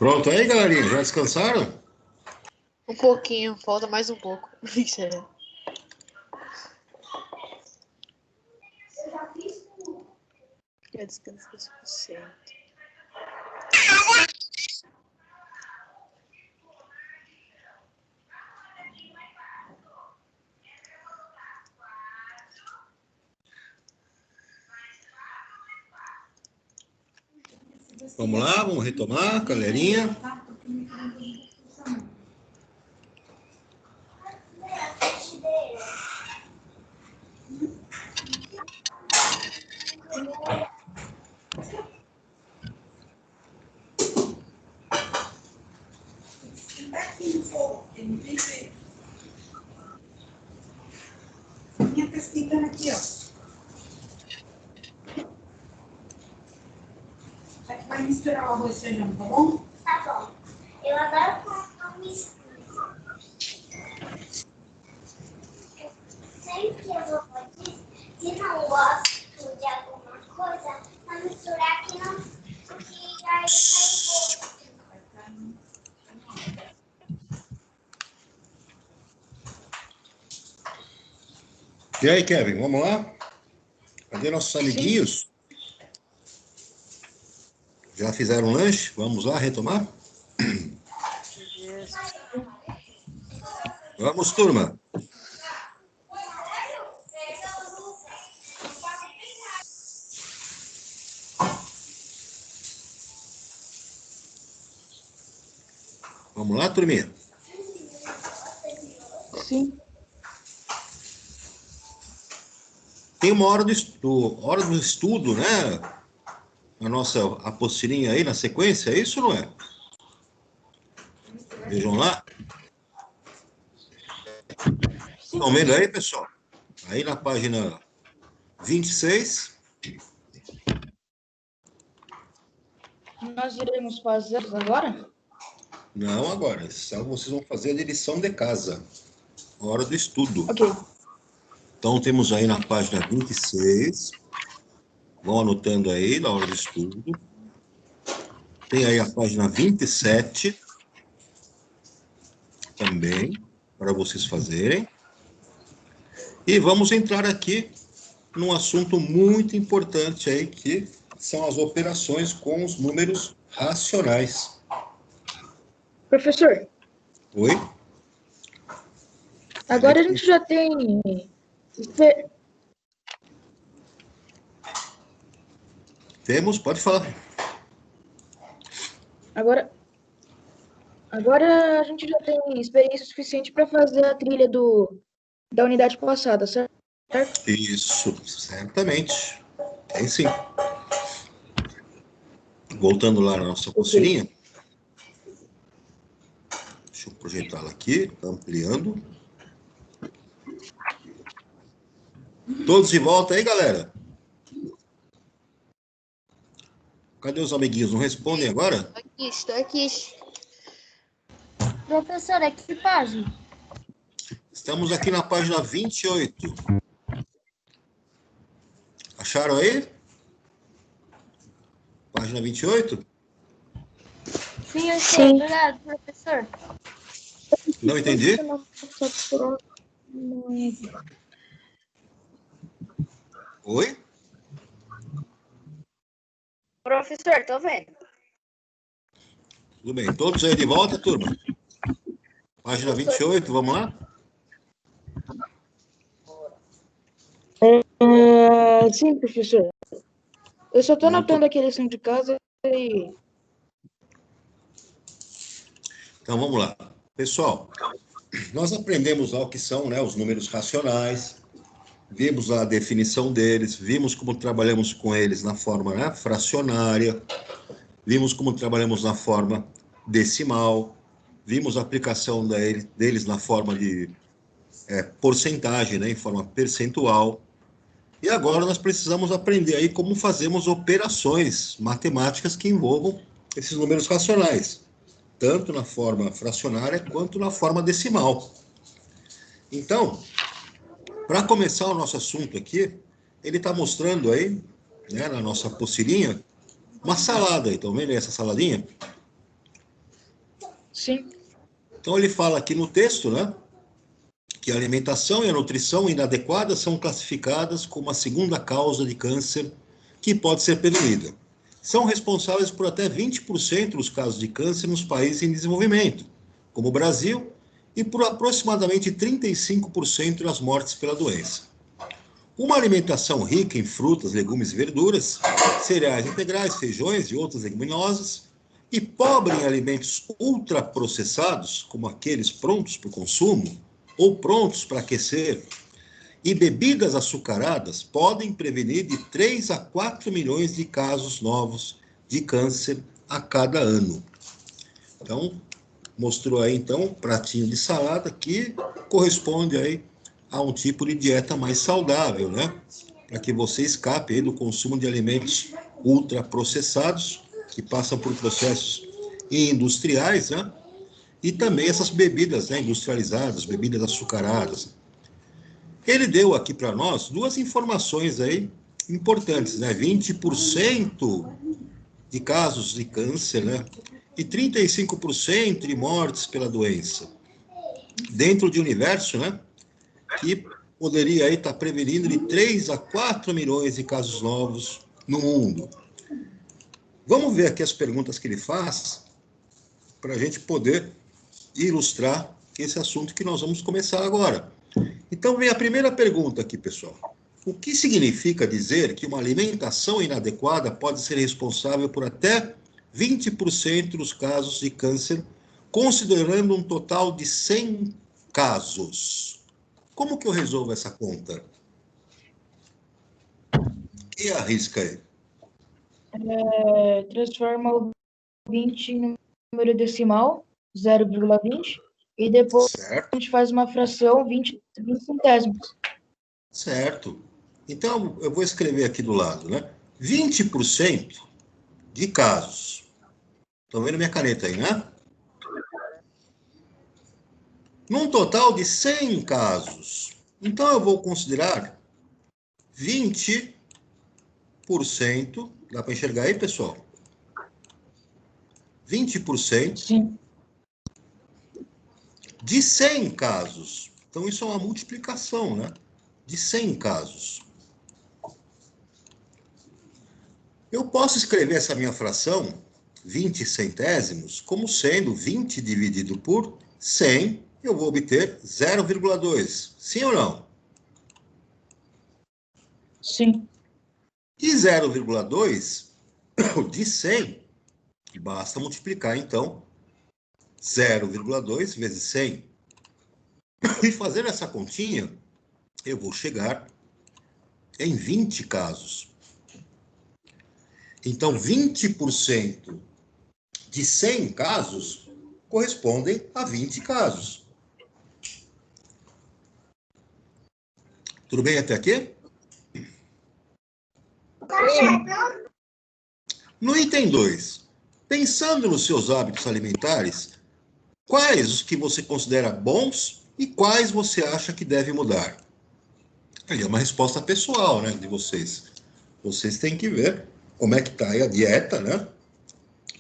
Pronto aí, galerinha? Já descansaram? Um pouquinho, falta mais um pouco. Sério. Já descansei 100%. Vamos lá, vamos retomar, galerinha. Minha casquinha aqui, ó. Vai misturar o arroz e feijão, tá bom? Tá bom. Eu adoro colocar mistura. Sempre que eu vou fazer, se não gosto de alguma coisa, vai misturar que não. Que aí sai bom. E aí, Kevin, vamos lá? Cadê nossos amiguinhos? Já fizeram um lanche? Vamos lá retomar? Vamos, turma. Vamos lá, turminha? Sim. Tem uma hora do estudo, né? A nossa apostilinha aí na sequência, é isso ou não é? Vejam lá. Estão vendo aí, pessoal? Aí na página 26. Nós iremos fazer agora? Não, agora. Vocês vão fazer a lição de casa. Hora do estudo. Ok. Então, temos aí na página 26. Vão anotando aí na hora do estudo. Tem aí a página 27. Também, para vocês fazerem. E vamos entrar aqui num assunto muito importante aí, que são as operações com os números racionais. Professor, Oi? agora a gente já tem... Temos, pode falar. Agora a gente já tem experiência suficiente para fazer a trilha da unidade passada, certo? Isso, certamente. Tem sim. Voltando lá na nossa apostilinha. Deixa eu projetá-la aqui, ampliando. Todos de volta aí, galera? Cadê os amiguinhos? Não respondem agora? Estou aqui. Professor, é que página? Estamos aqui na página 28. Acharam aí? Página 28? Sim, eu sei. Obrigado, professor. Não entendi? Oi? Professor, tô vendo. Tudo bem. Todos aí de volta, turma? Página 28, vamos lá? Sim, professor. Eu só estou anotando aqui a lição de casa e... Então, vamos lá. Pessoal, nós aprendemos lá o que são, né, os números racionais, vimos a definição deles, vimos como trabalhamos com eles na forma, né, fracionária, vimos como trabalhamos na forma decimal, vimos a aplicação deles na forma de porcentagem, né, em forma percentual. E agora nós precisamos aprender aí como fazemos operações matemáticas que envolvam esses números racionais, tanto na forma fracionária quanto na forma decimal. Então, para começar o nosso assunto aqui, ele está mostrando aí, né, na nossa apostilinha, uma salada. Estão vendo essa saladinha? Sim. Então, ele fala aqui no texto, né, que a alimentação e a nutrição inadequadas são classificadas como a segunda causa de câncer que pode ser prevenida. São responsáveis por até 20% dos casos de câncer nos países em desenvolvimento, como o Brasil, e por aproximadamente 35% das mortes pela doença. Uma alimentação rica em frutas, legumes e verduras, cereais integrais, feijões e outras leguminosas, e pobre em alimentos ultraprocessados, como aqueles prontos para o consumo ou prontos para aquecer, e bebidas açucaradas, podem prevenir de 3 a 4 milhões de casos novos de câncer a cada ano. Então, mostrou aí, então, um pratinho de salada que corresponde aí a um tipo de dieta mais saudável, né? Para que você escape aí do consumo de alimentos ultraprocessados, que passam por processos industriais, né? E também essas bebidas, né, industrializadas, bebidas açucaradas. Ele deu aqui para nós duas informações aí importantes, né? 20% de casos de câncer, né? E 35% de mortes pela doença. Dentro de um universo, né, que poderia aí estar prevenindo de 3 a 4 milhões de casos novos no mundo. Vamos ver aqui as perguntas que ele faz para a gente poder ilustrar esse assunto que nós vamos começar agora. Então, vem a primeira pergunta aqui, pessoal. O que significa dizer que uma alimentação inadequada pode ser responsável por até 20% dos casos de câncer, considerando um total de 100 casos? Como que eu resolvo essa conta? E arrisca aí? Transforma o 20 em número decimal, 0,20, e depois certo. A gente faz uma fração 20 centésimos. Certo. Então, eu vou escrever aqui do lado, né? 20% de casos. Estão vendo minha caneta aí, né? Num total de 100 casos. Então, eu vou considerar 20%. Dá para enxergar aí, pessoal? 20%. Sim. De 100 casos. Então, isso é uma multiplicação, né? De 100 casos. Eu posso escrever essa minha fração, 20 centésimos, como sendo 20 dividido por 100, eu vou obter 0,2. Sim ou não? Sim. E 0,2 de 100, basta multiplicar, então, 0,2 vezes 100. E fazendo essa continha, eu vou chegar em 20 casos. Então, 20% de 100 casos correspondem a 20 casos. Tudo bem até aqui? No item 2, pensando nos seus hábitos alimentares, quais os que você considera bons e quais você acha que deve mudar? Aí é uma resposta pessoal, né, de vocês. Vocês têm que ver como é que está aí a dieta, né?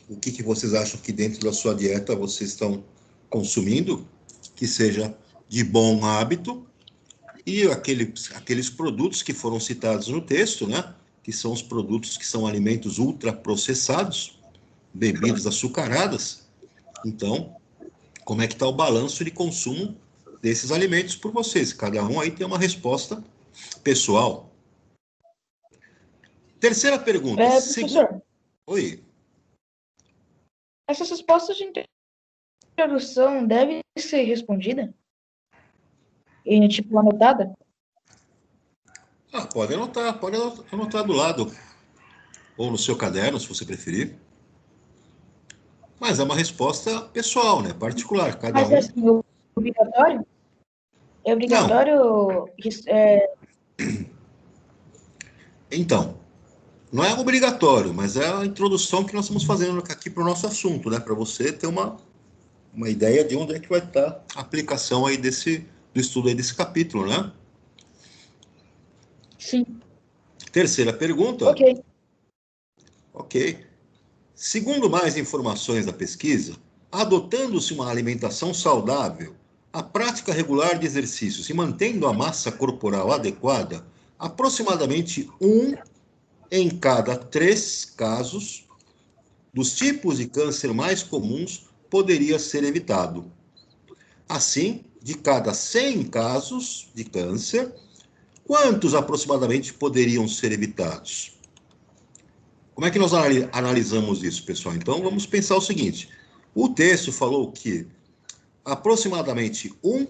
O que vocês acham que dentro da sua dieta vocês estão consumindo, que seja de bom hábito, e aqueles produtos que foram citados no texto, né? Que são os produtos que são alimentos ultraprocessados, bebidas açucaradas. Então, como é que está o balanço de consumo desses alimentos por vocês? Cada um aí tem uma resposta pessoal. Terceira pergunta. Professor. Oi. Essas respostas de introdução devem ser respondidas? E, tipo, anotada? Pode anotar do lado. Ou no seu caderno, se você preferir. Mas é uma resposta pessoal, né? Particular. Cada Mas, um. assim, obrigatório? É obrigatório? Então, não é obrigatório, mas é a introdução que nós estamos fazendo aqui para o nosso assunto, né? Para você ter uma ideia de onde é que vai estar a aplicação aí do estudo aí desse capítulo, né? Sim. Terceira pergunta. Ok. Segundo mais informações da pesquisa, adotando-se uma alimentação saudável, a prática regular de exercícios e mantendo a massa corporal adequada, aproximadamente 1 em cada 3 casos dos tipos de câncer mais comuns poderia ser evitado. Assim, de cada 100 casos de câncer, quantos aproximadamente poderiam ser evitados? Como é que nós analisamos isso, pessoal? Então, vamos pensar o seguinte. O texto falou que aproximadamente 1,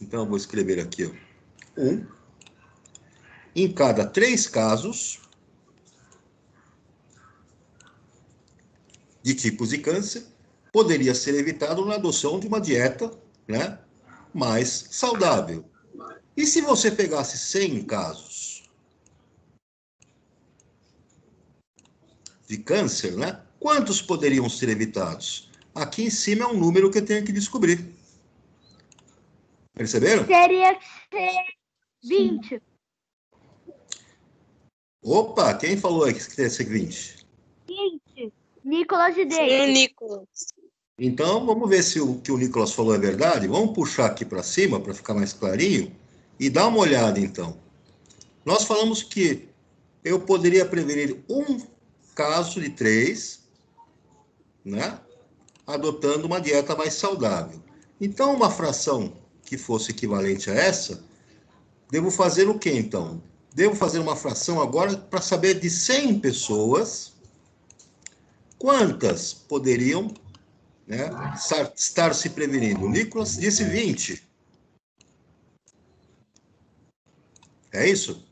então eu vou escrever aqui, 1 em cada 3 casos de tipos de câncer poderia ser evitado na adoção de uma dieta, né, mais saudável. E se você pegasse 100 casos de câncer, né, quantos poderiam ser evitados? Aqui em cima é um número que eu tenho que descobrir. Perceberam? Teria que ser 20. Opa, quem falou aí que teria que ser 20? 20. Nicolas e Sim, David. Nicolas. Então, vamos ver se o que o Nicolas falou é verdade. Vamos puxar aqui para cima, para ficar mais clarinho, e dar uma olhada, então. Nós falamos que eu poderia prevenir um caso de 3, né? Adotando uma dieta mais saudável. Então, uma fração que fosse equivalente a essa, devo fazer o quê, então? Devo fazer uma fração agora para saber de 100 pessoas, quantas poderiam, né, estar se prevenindo. O Nicolas disse 20. É isso?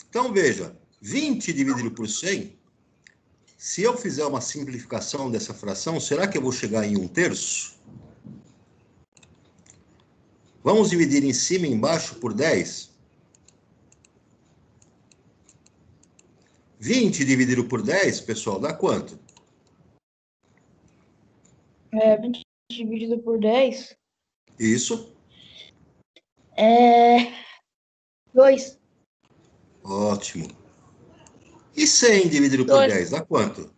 Então, veja, 20 dividido por 100, se eu fizer uma simplificação dessa fração, será que eu vou chegar em 1/3? Vamos dividir em cima e embaixo por 10? 20 dividido por 10, pessoal, dá quanto? 20 dividido por 10 Isso. é 2. Ótimo. E 100 dividido por 10, dá quanto?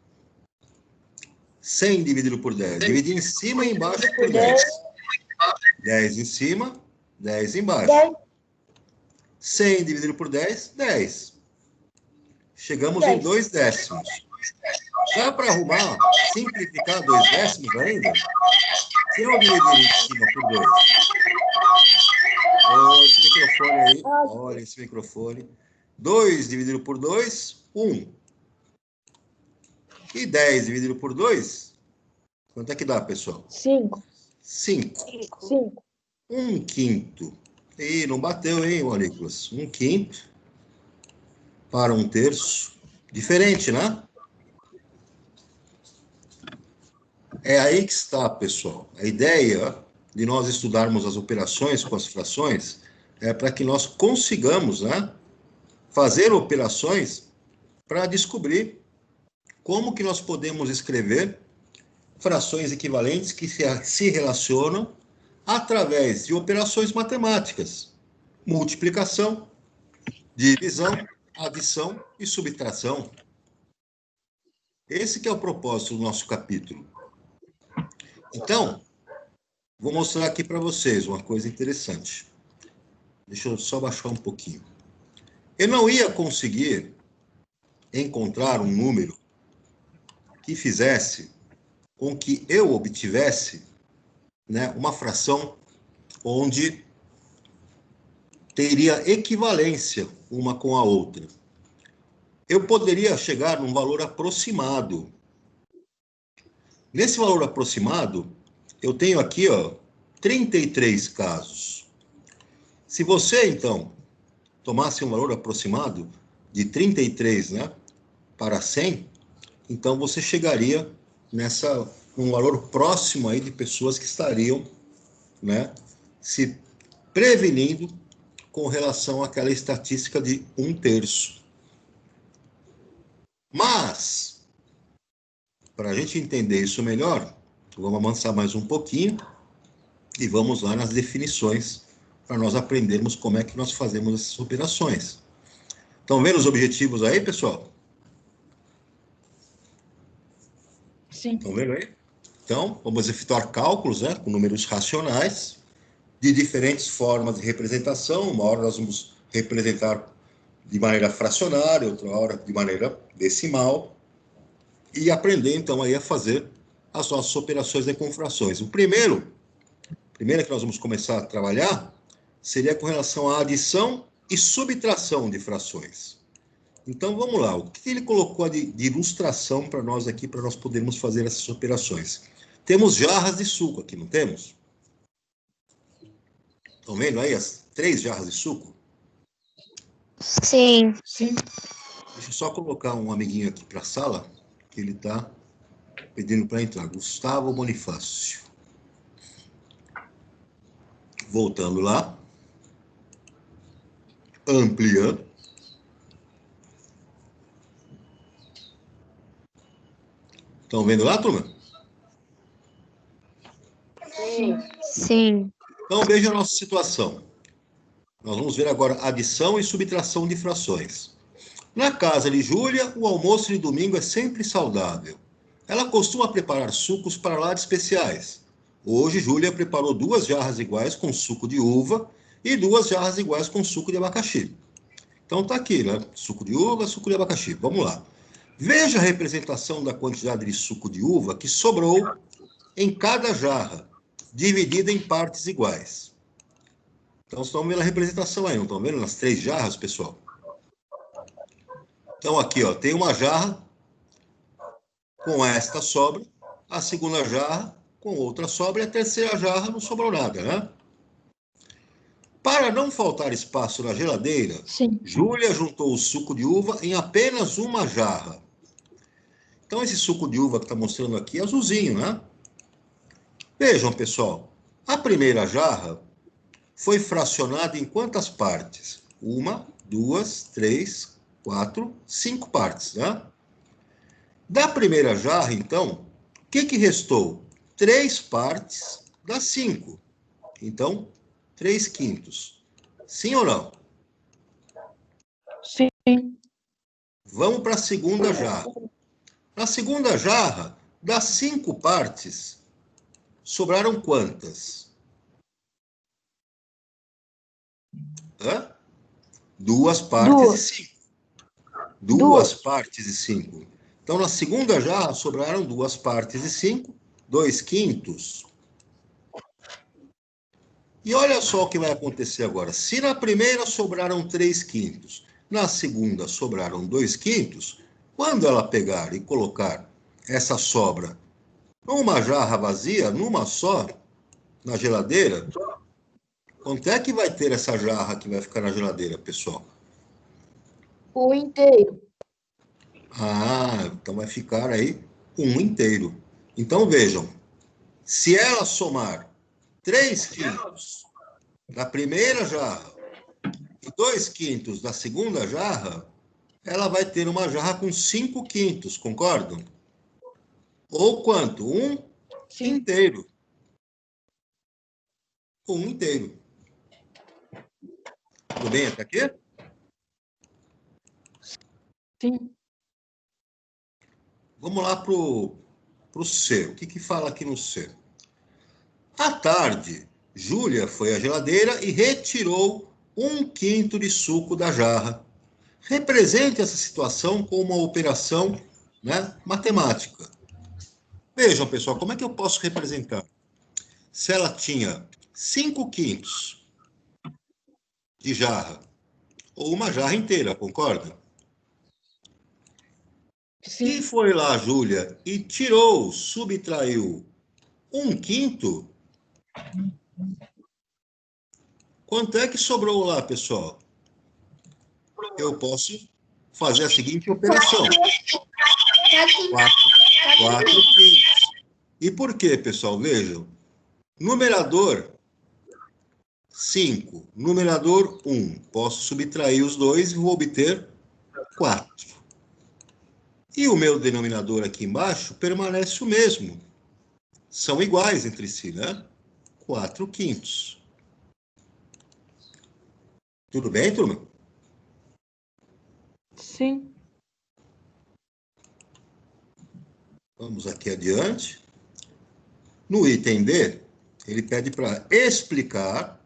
100 dividido por 10. Dividir em cima e embaixo por 10. 10 em cima, 10 embaixo. 100 dividido por 10, 10. Chegamos em 2 décimos. Dá para arrumar, simplificar 2 décimos ainda? Se eu dividir em cima por 2. Olha esse microfone aí. Olha esse microfone. 2 dividido por 2, 1. E 10 dividido por 2, quanto é que dá, pessoal? 5. 5. 5. 1/5. Ih, não bateu, hein, Nicolas? 1/5 para 1/3. Diferente, né? É aí que está, pessoal. A ideia de nós estudarmos as operações com as frações é para que nós consigamos, né, fazer operações para descobrir como que nós podemos escrever frações equivalentes que se relacionam através de operações matemáticas, multiplicação, divisão, adição e subtração. Esse que é o propósito do nosso capítulo. Então, vou mostrar aqui para vocês uma coisa interessante. Deixa eu só baixar um pouquinho. Eu não ia conseguir encontrar um número que fizesse com que eu obtivesse, né, uma fração onde teria equivalência uma com a outra. Eu poderia chegar num valor aproximado. Nesse valor aproximado, eu tenho aqui, ó, 33 casos. Se você, então, tomasse um valor aproximado de 33, né, para 100, então você chegaria num valor próximo aí de pessoas que estariam, né, se prevenindo com relação àquela estatística de 1/3. Mas, para a gente entender isso melhor, vamos avançar mais um pouquinho e vamos lá nas definições para nós aprendermos como é que nós fazemos essas operações. Estão vendo os objetivos aí, pessoal? Sim. Estão vendo aí? Então, vamos efetuar cálculos, né, com números racionais, de diferentes formas de representação. Uma hora nós vamos representar de maneira fracionária, outra hora de maneira decimal, e aprender, então, aí a fazer as nossas operações de confrações. O primeiro que nós vamos começar a trabalhar seria com relação à adição e subtração de frações. Então, vamos lá. O que ele colocou de ilustração para nós aqui, para nós podermos fazer essas operações? Temos jarras de suco aqui, não temos? Estão vendo aí as 3 jarras de suco? Sim. Sim. Deixa eu só colocar um amiguinho aqui para a sala, que ele está pedindo para entrar. Gustavo Bonifácio. Voltando lá. Ampliando. Estão vendo lá, turma? Sim. Então, veja a nossa situação. Nós vamos ver agora adição e subtração de frações. Na casa de Júlia, o almoço de domingo é sempre saudável. Ela costuma preparar sucos para lá de especiais. Hoje, Júlia preparou 2 jarras iguais com suco de uva e 2 jarras iguais com suco de abacaxi. Então, tá aqui, né? Suco de uva, suco de abacaxi. Vamos lá. Veja a representação da quantidade de suco de uva que sobrou em cada jarra, dividida em partes iguais. Então, vocês estão vendo a representação aí, não estão vendo? Nas 3 jarras, pessoal. Então, aqui, ó, tem uma jarra com esta sobra, a segunda jarra com outra sobra e a terceira jarra não sobrou nada, né? Para não faltar espaço na geladeira, Sim. Júlia juntou o suco de uva em apenas uma jarra. Então, esse suco de uva que está mostrando aqui é azulzinho, né? Vejam, pessoal, a primeira jarra foi fracionada em quantas partes? 1, 2, 3, 4, 5 partes, né? Da primeira jarra, então, o que restou? 3 partes das 5. Então, 3/5. Sim ou não? Sim. Vamos para a segunda jarra. Na segunda jarra, das 5 partes, sobraram quantas? 2 partes e 5. 2 partes e 5. Então, na segunda jarra, sobraram 2 partes e 5, 2/5. E olha só o que vai acontecer agora. Se na primeira sobraram 3/5, na segunda sobraram 2/5, quando ela pegar e colocar essa sobra numa jarra vazia, numa só, na geladeira, quanto é que vai ter essa jarra que vai ficar na geladeira, pessoal? O inteiro. Ah, então vai ficar aí 1 inteiro. Então, vejam, se ela somar 3/5 da primeira jarra e 2/5 da segunda jarra, ela vai ter uma jarra com 5/5, concordam? Ou quanto? 1 inteiro. 1 inteiro. Tudo bem até aqui? Sim. Vamos lá para o C. O que fala aqui no C? À tarde, Júlia foi à geladeira e retirou 1/5 de suco da jarra. Represente essa situação como uma operação, né, matemática. Vejam, pessoal, como é que eu posso representar? Se ela tinha 5/5 de jarra, ou uma jarra inteira, concorda? Sim. E foi lá, Júlia, e tirou, subtraiu 1/5. Quanto é que sobrou lá, pessoal? Eu posso fazer a seguinte operação. 4/5. E por quê, pessoal? Vejam. Numerador 5, numerador 1. Posso subtrair os dois e vou obter 4. E o meu denominador aqui embaixo permanece o mesmo. São iguais entre si, né? 4/5. Tudo bem, turma? No item D, ele pede para explicar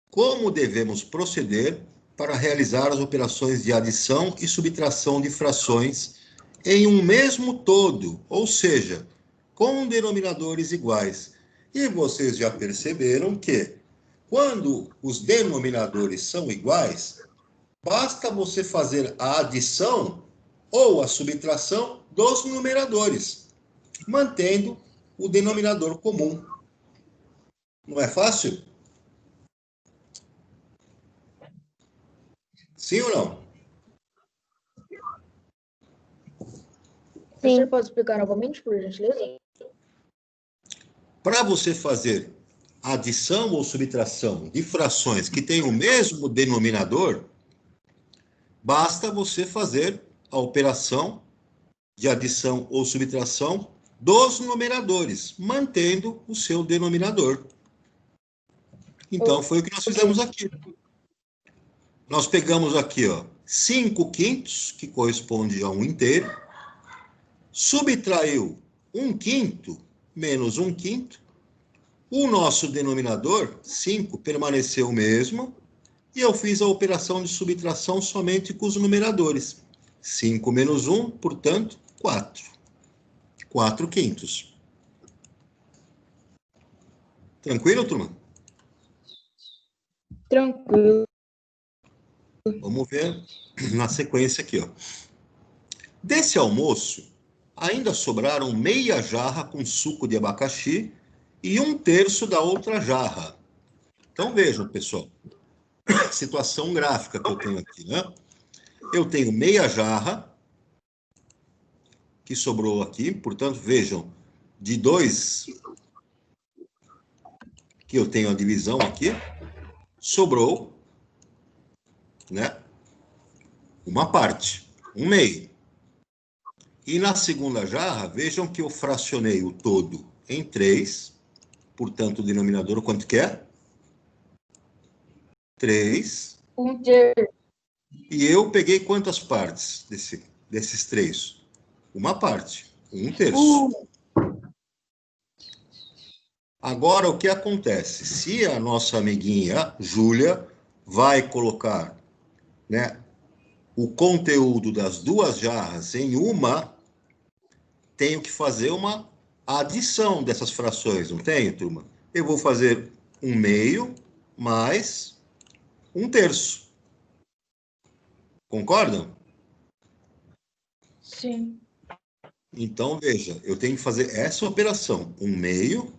como devemos proceder para realizar as operações de adição e subtração de frações em um mesmo todo, ou seja, com denominadores iguais. E vocês já perceberam que, quando os denominadores são iguais, basta você fazer a adição ou a subtração dos numeradores, mantendo o denominador comum. Não é fácil? Sim ou não? Você pode explicar novamente, por gentileza? Para você fazer adição ou subtração de frações que têm o mesmo denominador, basta você fazer a operação de adição ou subtração dos numeradores, mantendo o seu denominador. Então, foi o que nós fizemos aqui. Nós pegamos aqui, ó, 5/5, que corresponde a 1 inteiro, subtraiu 1/5 menos 1/5, o nosso denominador, 5, permaneceu o mesmo, e eu fiz a operação de subtração somente com os numeradores. 5 menos 1, portanto, 4. 4/5. Tranquilo, turma? Tranquilo. Vamos ver na sequência aqui, ó. Desse almoço, ainda sobraram meia jarra com suco de abacaxi e 1/3 da outra jarra. Então, vejam, pessoal, situação gráfica que eu tenho aqui, né? Eu tenho meia jarra que sobrou aqui, portanto, vejam, de 2 que eu tenho a divisão aqui, sobrou, né, uma parte, 1/2. E na segunda jarra, vejam que eu fracionei o todo em 3, portanto, o denominador, quanto que é? 3. 1/3. E eu peguei quantas partes desses 3? Uma parte, 1/3. Agora, o que acontece? Se a nossa amiguinha, Júlia, vai colocar, né, o conteúdo das 2 jarras em uma, tenho que fazer uma adição dessas frações, não tenho, turma? Eu vou fazer 1/2 mais 1/3. Concordam? Sim. Então, veja, eu tenho que fazer essa operação, 1/2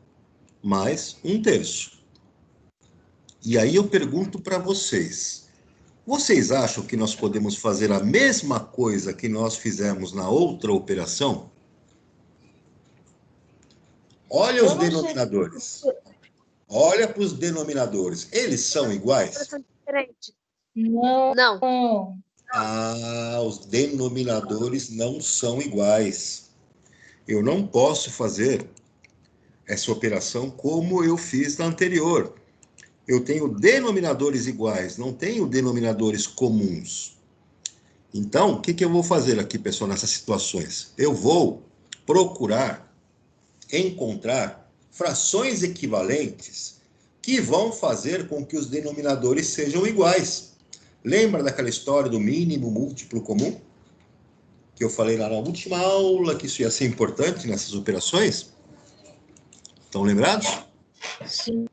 mais 1/3. E aí eu pergunto para vocês, vocês acham que nós podemos fazer a mesma coisa que nós fizemos na outra operação? Olha os denominadores. Olha para os denominadores. Eles são iguais? Não. Não. Ah, os denominadores não são iguais. Eu não posso fazer essa operação como eu fiz na anterior. Eu tenho denominadores iguais, não tenho denominadores comuns. Então, o que eu vou fazer aqui, pessoal, nessas situações? Eu vou procurar encontrar frações equivalentes que vão fazer com que os denominadores sejam iguais. Lembra daquela história do mínimo múltiplo comum? Que eu falei lá na última aula, que isso ia ser importante nessas operações? Estão lembrados? Sim.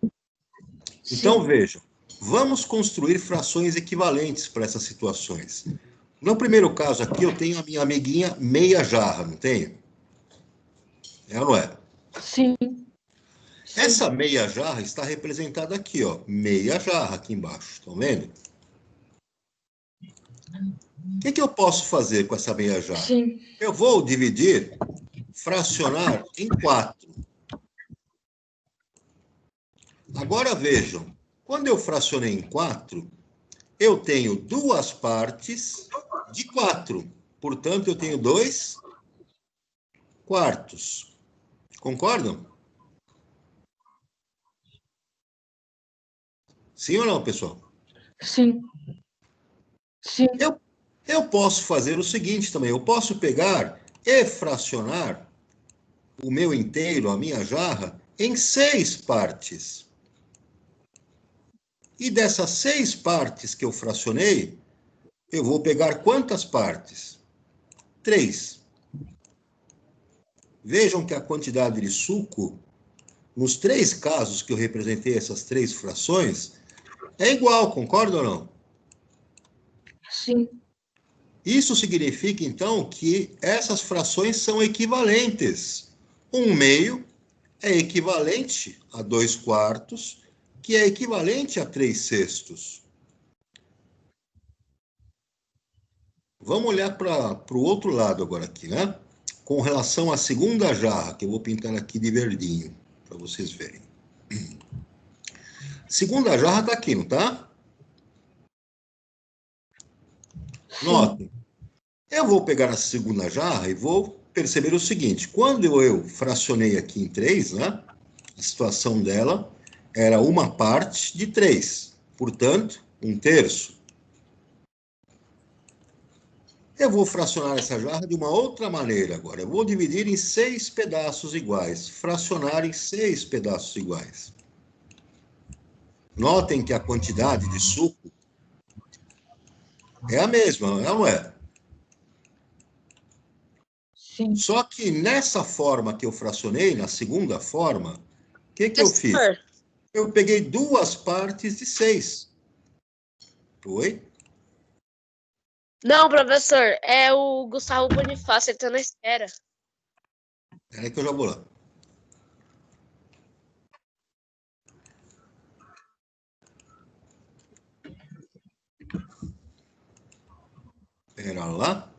Então, vejam, vamos construir frações equivalentes para essas situações. No primeiro caso aqui, eu tenho a minha amiguinha meia jarra, não tenho? É ou não é? Sim. Essa meia jarra está representada aqui, ó, meia jarra aqui embaixo, estão vendo? O que eu posso fazer com essa meia jarra? Sim. Eu vou dividir, fracionar em 4. Agora vejam, quando eu fracionei em 4, eu tenho 2 partes de 4. Portanto, eu tenho 2 quartos. Concordam? Sim ou não, pessoal? Sim. Sim. Eu posso fazer o seguinte também, eu posso pegar e fracionar o meu inteiro, a minha jarra, em 6 partes. E dessas 6 partes que eu fracionei, eu vou pegar quantas partes? 3. Vejam que a quantidade de suco, nos 3 casos que eu representei essas 3 frações, é igual, concorda ou não? Sim. Isso significa, então, que essas frações são equivalentes. 1/2 é equivalente a 2/4, que é equivalente a 3/6. Vamos olhar para o outro lado agora aqui, né? Com relação à segunda jarra, que eu vou pintar aqui de verdinho, para vocês verem. Segunda jarra está aqui, não está? Notem. Eu vou pegar a segunda jarra e vou perceber o seguinte. Quando eu fracionei aqui em 3, né? A situação dela era 1/parte de 3. Portanto, 1/3. Eu vou fracionar essa jarra de uma outra maneira agora. Eu vou dividir em 6 pedaços iguais. Fracionar em 6 pedaços iguais. Notem que a quantidade de suco é a mesma, não é? Sim. Só que nessa forma que eu fracionei, na segunda forma, o que eu fiz? Eu peguei 2 partes de 6. Oi? Não, professor, é o Gustavo Bonifácio, ele tá na espera. Espera aí que eu já vou lá. Espera lá.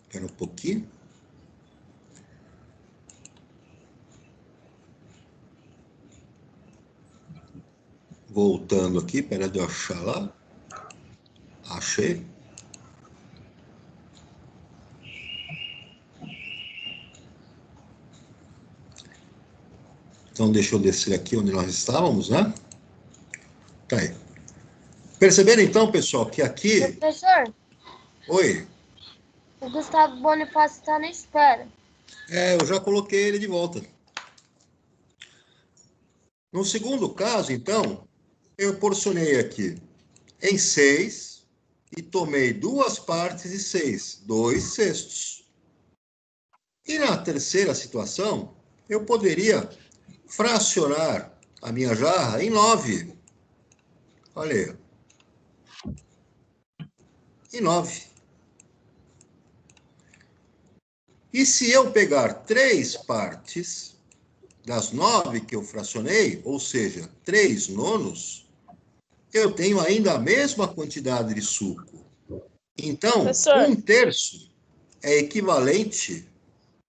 Espera um pouquinho. Voltando aqui, espera de eu achar lá. Achei. Então, deixa eu descer aqui onde nós estávamos, né? Tá aí. Perceberam, então, pessoal, que aqui... Professor, Oi. o Gustavo Bonifácio está na espera. Eu já coloquei ele de volta. No segundo caso, então, eu porcionei aqui em 6 e tomei 2 partes de 6, 2/6. E na terceira situação, eu poderia fracionar a minha jarra em 9. Olha aí. Em 9. E se eu pegar 3 partes das 9 que eu fracionei, ou seja, 3/9, eu tenho ainda a mesma quantidade de suco. Então, Professor. 1/3 é equivalente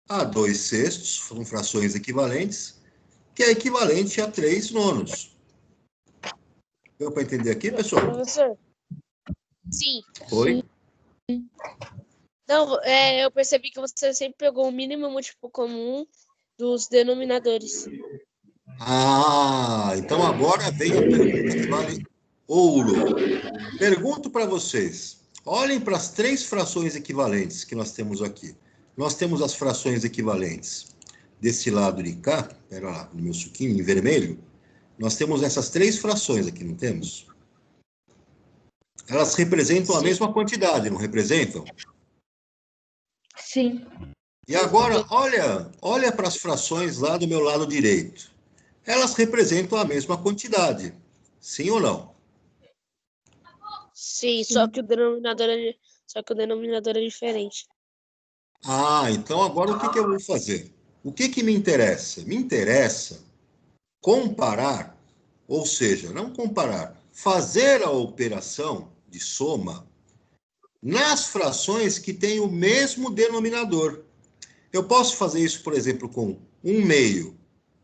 a 2/6, são frações equivalentes, que é equivalente a 3/9. Deu para entender aqui, pessoal? Professor? Sim. Oi? Não, eu percebi que você sempre pegou o mínimo múltiplo comum dos denominadores. Ah, então agora vem a pergunta que vale ouro. Pergunto para vocês. Olhem para as 3 frações equivalentes que nós temos aqui. Nós temos as frações equivalentes desse lado de cá, espera lá, no meu suquinho em vermelho, nós temos essas 3 frações aqui, não temos? Elas representam a mesma quantidade, não representam? Sim. E agora, olha para as frações lá do meu lado direito. Elas representam a mesma quantidade, sim ou não? Sim, só que o denominador é diferente. Ah, então agora o que eu vou fazer? O que me interessa? Me interessa comparar, ou seja, não comparar, fazer a operação de soma nas frações que têm o mesmo denominador. Eu posso fazer isso, por exemplo, com 1/2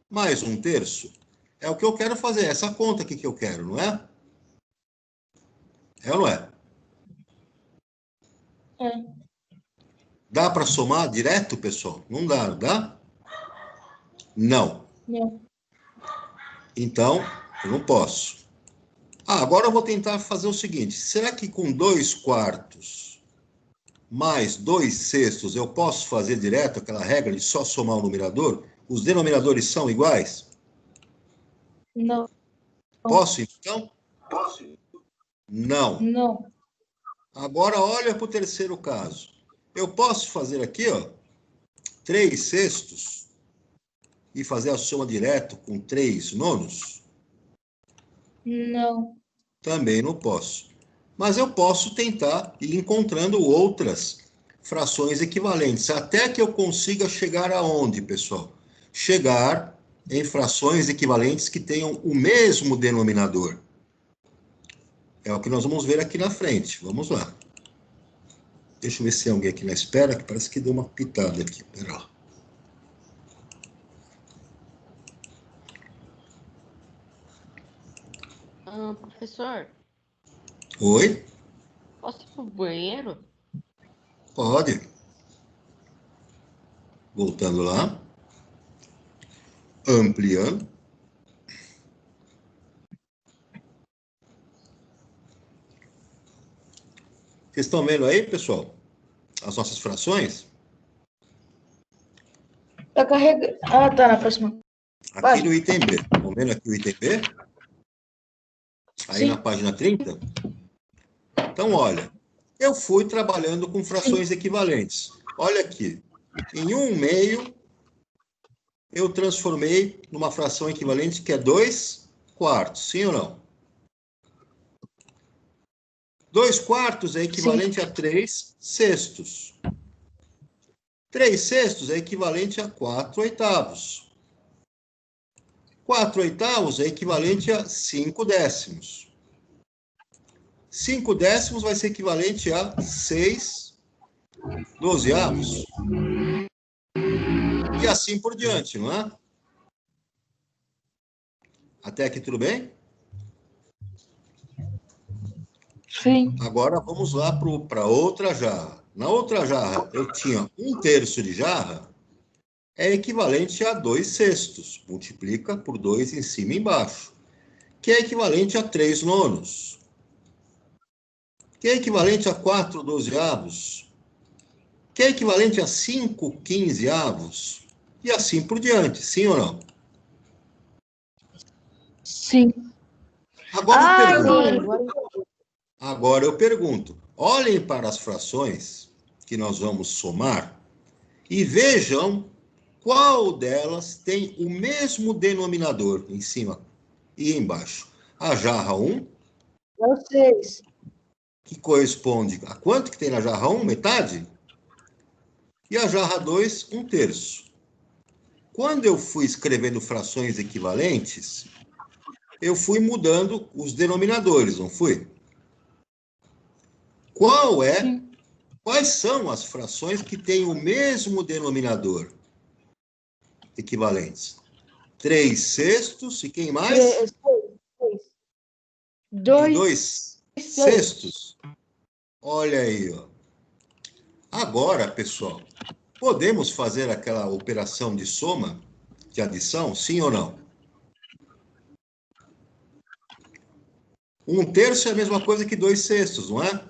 mais 1/3. É o que eu quero fazer, essa conta aqui que eu quero, não é? É ou não é? É. Dá para somar direto, pessoal? Não dá, não dá? Não. Não. Então, eu não posso. Agora eu vou tentar fazer o seguinte. Será que com 2/4 mais 2/6, eu posso fazer direto aquela regra de só somar o numerador? Os denominadores são iguais? Não. Posso, então? Não. Não. Agora, olha para o terceiro caso. Eu posso fazer aqui, ó, 3/6 e fazer a soma direto com 3/9? Não. Também não posso. Mas eu posso tentar ir encontrando outras frações equivalentes, até que eu consiga chegar aonde, pessoal? Chegar em frações equivalentes que tenham o mesmo denominador. É o que nós vamos ver aqui na frente. Vamos lá. Deixa eu ver se tem alguém aqui na espera, que parece que deu uma pitada aqui. Pera lá. Professor, Oi? posso ir pro banheiro? Pode. Voltando lá. Ampliando. Vocês estão vendo aí, pessoal? As nossas frações? Tá carregando. Ah, tá, na próxima. Aqui no item B. Estão vendo aqui o item B? Aí Sim. na página 30? Então, olha, eu fui trabalhando com frações equivalentes. Olha aqui. Em 1/2, eu transformei numa fração equivalente que é 2/4. Sim ou não? 2/4 é equivalente a 3/6. 3/6 é equivalente a 4/8. 4/8 é equivalente a 5/10. 5/10 vai ser equivalente a 6/12. E assim por diante, não é? Até aqui tudo bem? Sim. Agora vamos lá para outra jarra. Na outra jarra, eu tinha 1/3 de jarra, é equivalente a 2/6. Multiplica por 2 em cima e embaixo. Que é equivalente a 3/9. Que é equivalente a 4/12. Que é equivalente a 5/15. E assim por diante. Sim ou não? Sim. Agora eu pergunto. Olhem para as frações que nós vamos somar e vejam qual delas tem o mesmo denominador em cima e embaixo. A jarra 1, É o 6. que corresponde a quanto que tem na jarra 1? Metade? E a jarra 2, 1/3. Quando eu fui escrevendo frações equivalentes, eu fui mudando os denominadores, não fui? Quais são as frações que têm o mesmo denominador equivalentes? 3/6 e quem mais? 2/6. Olha aí, ó. Agora, pessoal, podemos fazer aquela operação de soma, de adição, sim ou não? 1/3 é a mesma coisa que 2/6, não é?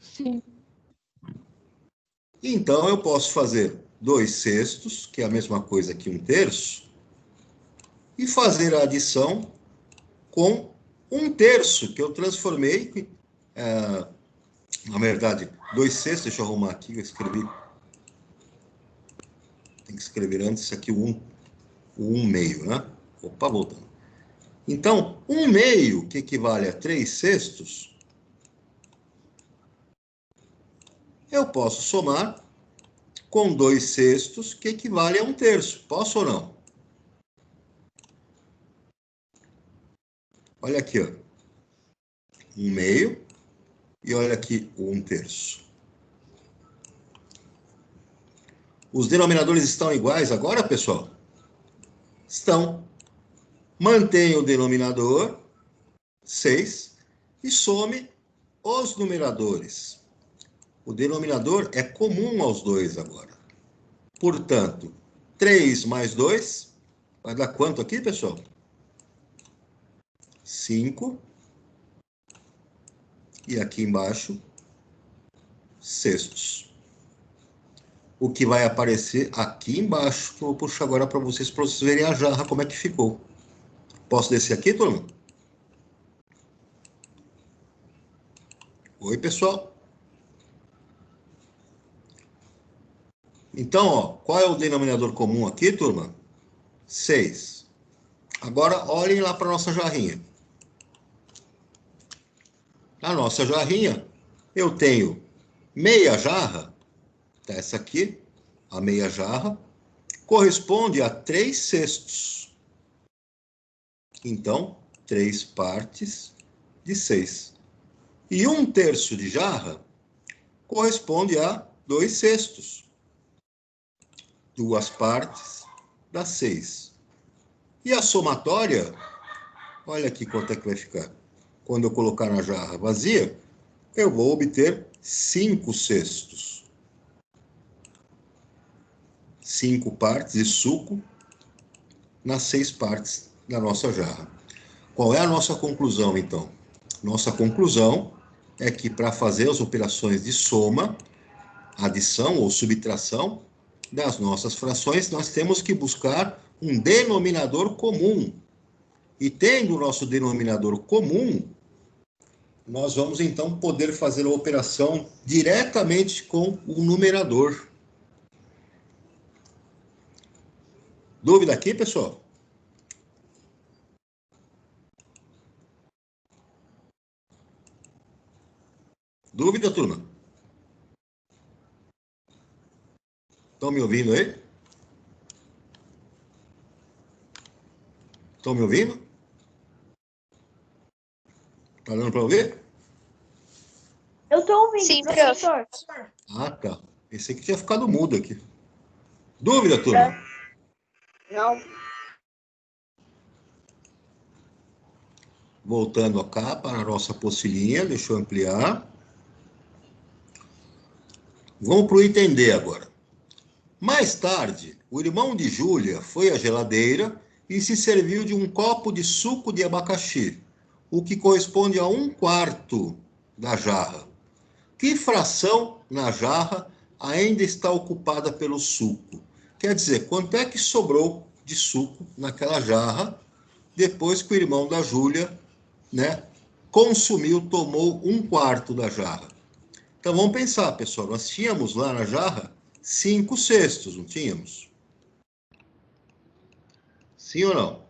Sim. Então, eu posso fazer 2/6, que é a mesma coisa que 1/3, e fazer a adição com 1/3, que eu transformei, na verdade, 2/6, deixa eu arrumar aqui, eu escrevi. Tem que escrever antes aqui o 1/2, né? Opa, voltando. Então, 1/2, que equivale a 3/6, eu posso somar com 2/6, que equivale a 1/3. Posso ou não? Olha aqui, ó. 1/2 e olha aqui o 1/3. Os denominadores estão iguais agora, pessoal? Estão. Mantenha o denominador, 6, e some os numeradores. O denominador é comum aos dois agora. Portanto, 3 mais 2 vai dar quanto aqui, pessoal? 5. E aqui embaixo, sextos. O que vai aparecer aqui embaixo, que eu vou puxar agora para vocês verem a jarra, como é que ficou. Posso descer aqui, turma? Oi, pessoal. Então, ó, qual é o denominador comum aqui, turma? 6. Agora, olhem lá para a nossa jarrinha. Na nossa jarrinha, eu tenho meia jarra, tá, essa aqui, a meia jarra, corresponde a 3 sextos. Então, 3 partes de 6. E 1/3 de jarra corresponde a 2 sextos. 2 partes das 6. E a somatória, olha aqui quanto é que vai ficar. Quando eu colocar na jarra vazia, eu vou obter 5 sextos. 5 partes de suco nas 6 partes da nossa jarra. Qual é a nossa conclusão, então? Nossa conclusão é que para fazer as operações de soma, adição ou subtração das nossas frações, nós temos que buscar um denominador comum. E tendo o nosso denominador comum, nós vamos então poder fazer a operação diretamente com o numerador. Dúvida aqui, pessoal? Dúvida, turma? Estão me ouvindo aí? Estão me ouvindo? Tá dando para ouvir? Eu estou ouvindo, Sim, professor. Ah, tá. Pensei que tinha ficado mudo aqui. Dúvida, turma? Não. Voltando cá para a nossa apostila, deixa eu ampliar. Vamos para o item D agora. Mais tarde, o irmão de Júlia foi à geladeira e se serviu de um copo de suco de abacaxi, o que corresponde a 1/4 da jarra. Que fração na jarra ainda está ocupada pelo suco? Quer dizer, quanto é que sobrou de suco naquela jarra depois que o irmão da Júlia, né, consumiu, tomou 1/4 da jarra? Então vamos pensar, pessoal, nós tínhamos lá na jarra 5 sextos, não tínhamos? Sim ou não?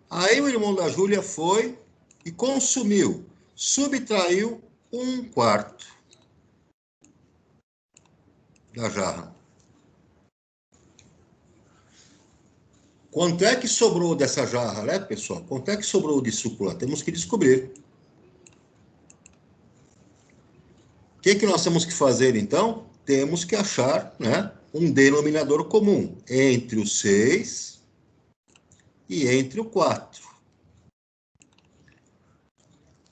Aí o irmão da Júlia foi e consumiu, subtraiu 1/4 da jarra. Quanto é que sobrou dessa jarra, né, pessoal? Quanto é que sobrou de suco lá? Temos que descobrir. O que nós temos que fazer, então? Temos que achar, né, um denominador comum entre o 6 e entre o 4.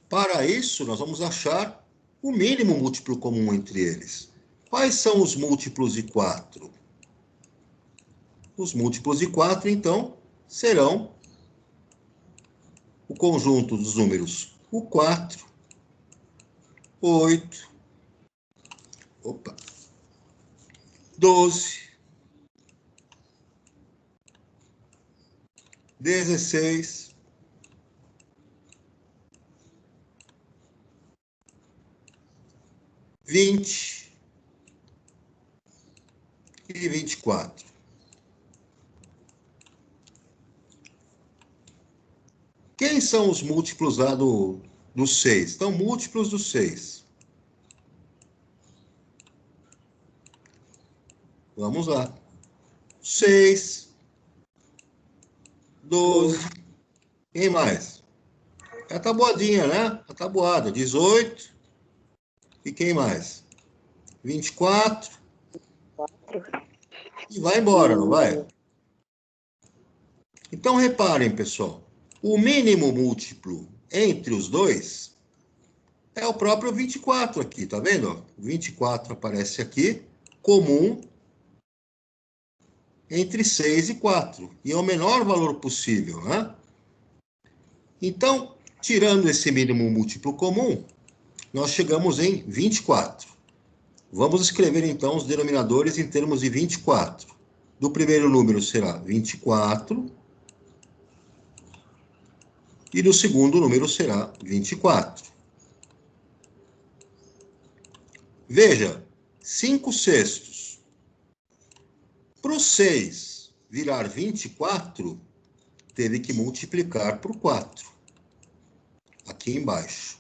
Para isso, nós vamos achar o mínimo múltiplo comum entre eles. Quais são os múltiplos de 4? Os múltiplos de 4, então, serão o conjunto dos números o 4, 8, 12, 16, 20 e 24. Quem são os múltiplos lá do 6? Então, múltiplos do 6. Vamos lá. 6, 12. Quem mais? É a tabuadinha, né? A tabuada. 18. E quem mais? 24. E vai embora, não vai? Então, reparem, pessoal. O mínimo múltiplo entre os dois é o próprio 24 aqui, tá vendo? O 24 aparece aqui, comum entre 6 e 4. E é o menor valor possível, né? Então, Tirando esse mínimo múltiplo comum, nós chegamos em 24. Vamos escrever, então, os denominadores em termos de 24. Do primeiro número será 24. E do segundo número será 24. Veja, 5/6. Para o 6 virar 24, teve que multiplicar por 4. Aqui embaixo.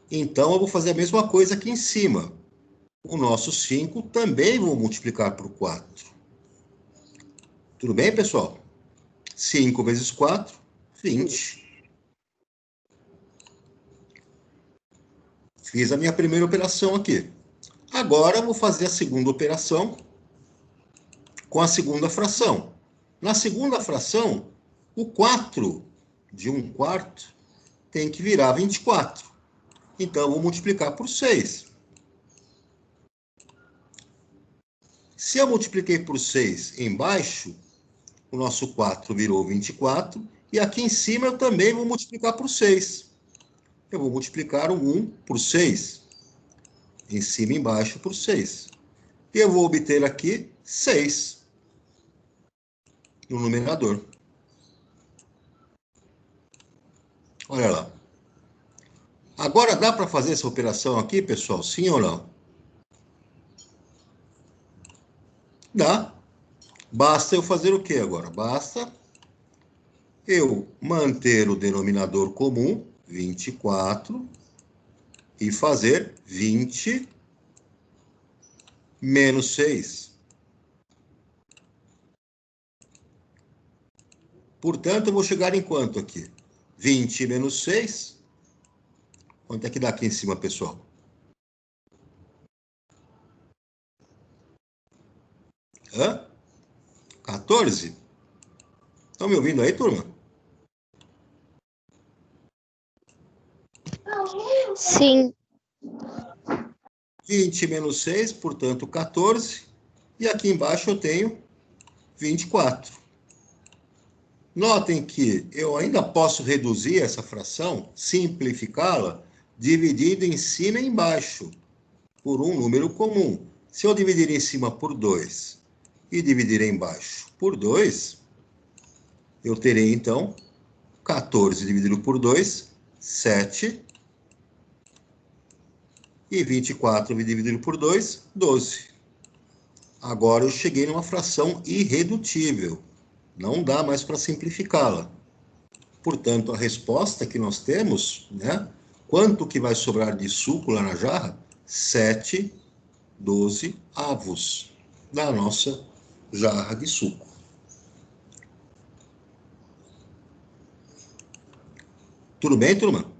Então, eu vou fazer a mesma coisa aqui em cima. O nosso 5 também vou multiplicar por 4. Tudo bem, pessoal? 5 vezes 4, 20. Fiz a minha primeira operação aqui. Agora, eu vou fazer a segunda operação com a segunda fração. Na segunda fração, o 4 de 1/4 tem que virar 24. Então, eu vou multiplicar por 6. Se eu multipliquei por 6 embaixo, o nosso 4 virou 24. E aqui em cima eu também vou multiplicar por 6. Eu vou multiplicar o 1 por 6. Em cima e embaixo por 6. E eu vou obter aqui 6 no numerador. Olha lá. Agora dá para fazer essa operação aqui, pessoal? Sim ou não? Dá. Basta eu fazer o quê agora? Basta eu manter o denominador comum, 24, e fazer 20 menos 6. Portanto, eu vou chegar em quanto aqui? 20 menos 6. Quanto é que dá aqui em cima, pessoal? Hã? 14? Estão me ouvindo aí, turma? Sim. 20 menos 6, portanto, 14. E aqui embaixo eu tenho 24. Notem que eu ainda posso reduzir essa fração, simplificá-la, dividindo em cima e embaixo, por um número comum. Se eu dividir em cima por 2 e dividir embaixo por 2, eu terei, então, 14 dividido por 2, 7. E 24 dividido por 2, 12. Agora eu cheguei numa fração irredutível. Não dá mais para simplificá-la. Portanto, a resposta que nós temos, né? Quanto que vai sobrar de suco lá na jarra? 7/12 avos da nossa jarra de suco. Tudo bem, turma?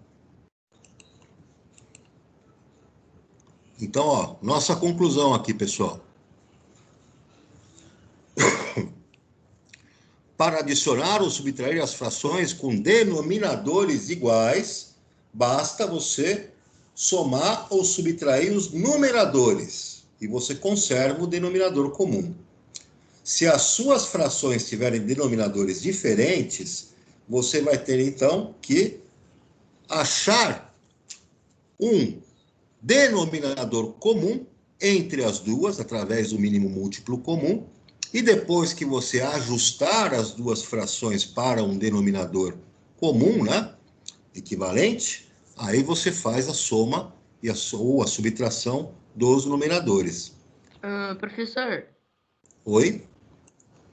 Então, ó, nossa conclusão aqui, pessoal. Para adicionar ou subtrair as frações com denominadores iguais, basta você somar ou subtrair os numeradores e você conserva o denominador comum. Se as suas frações tiverem denominadores diferentes, você vai ter, então, que achar um denominador comum entre as duas, através do mínimo múltiplo comum, e depois que você ajustar as duas frações para um denominador comum, né, equivalente, aí você faz a soma ou a subtração dos numeradores. Professor, Oi?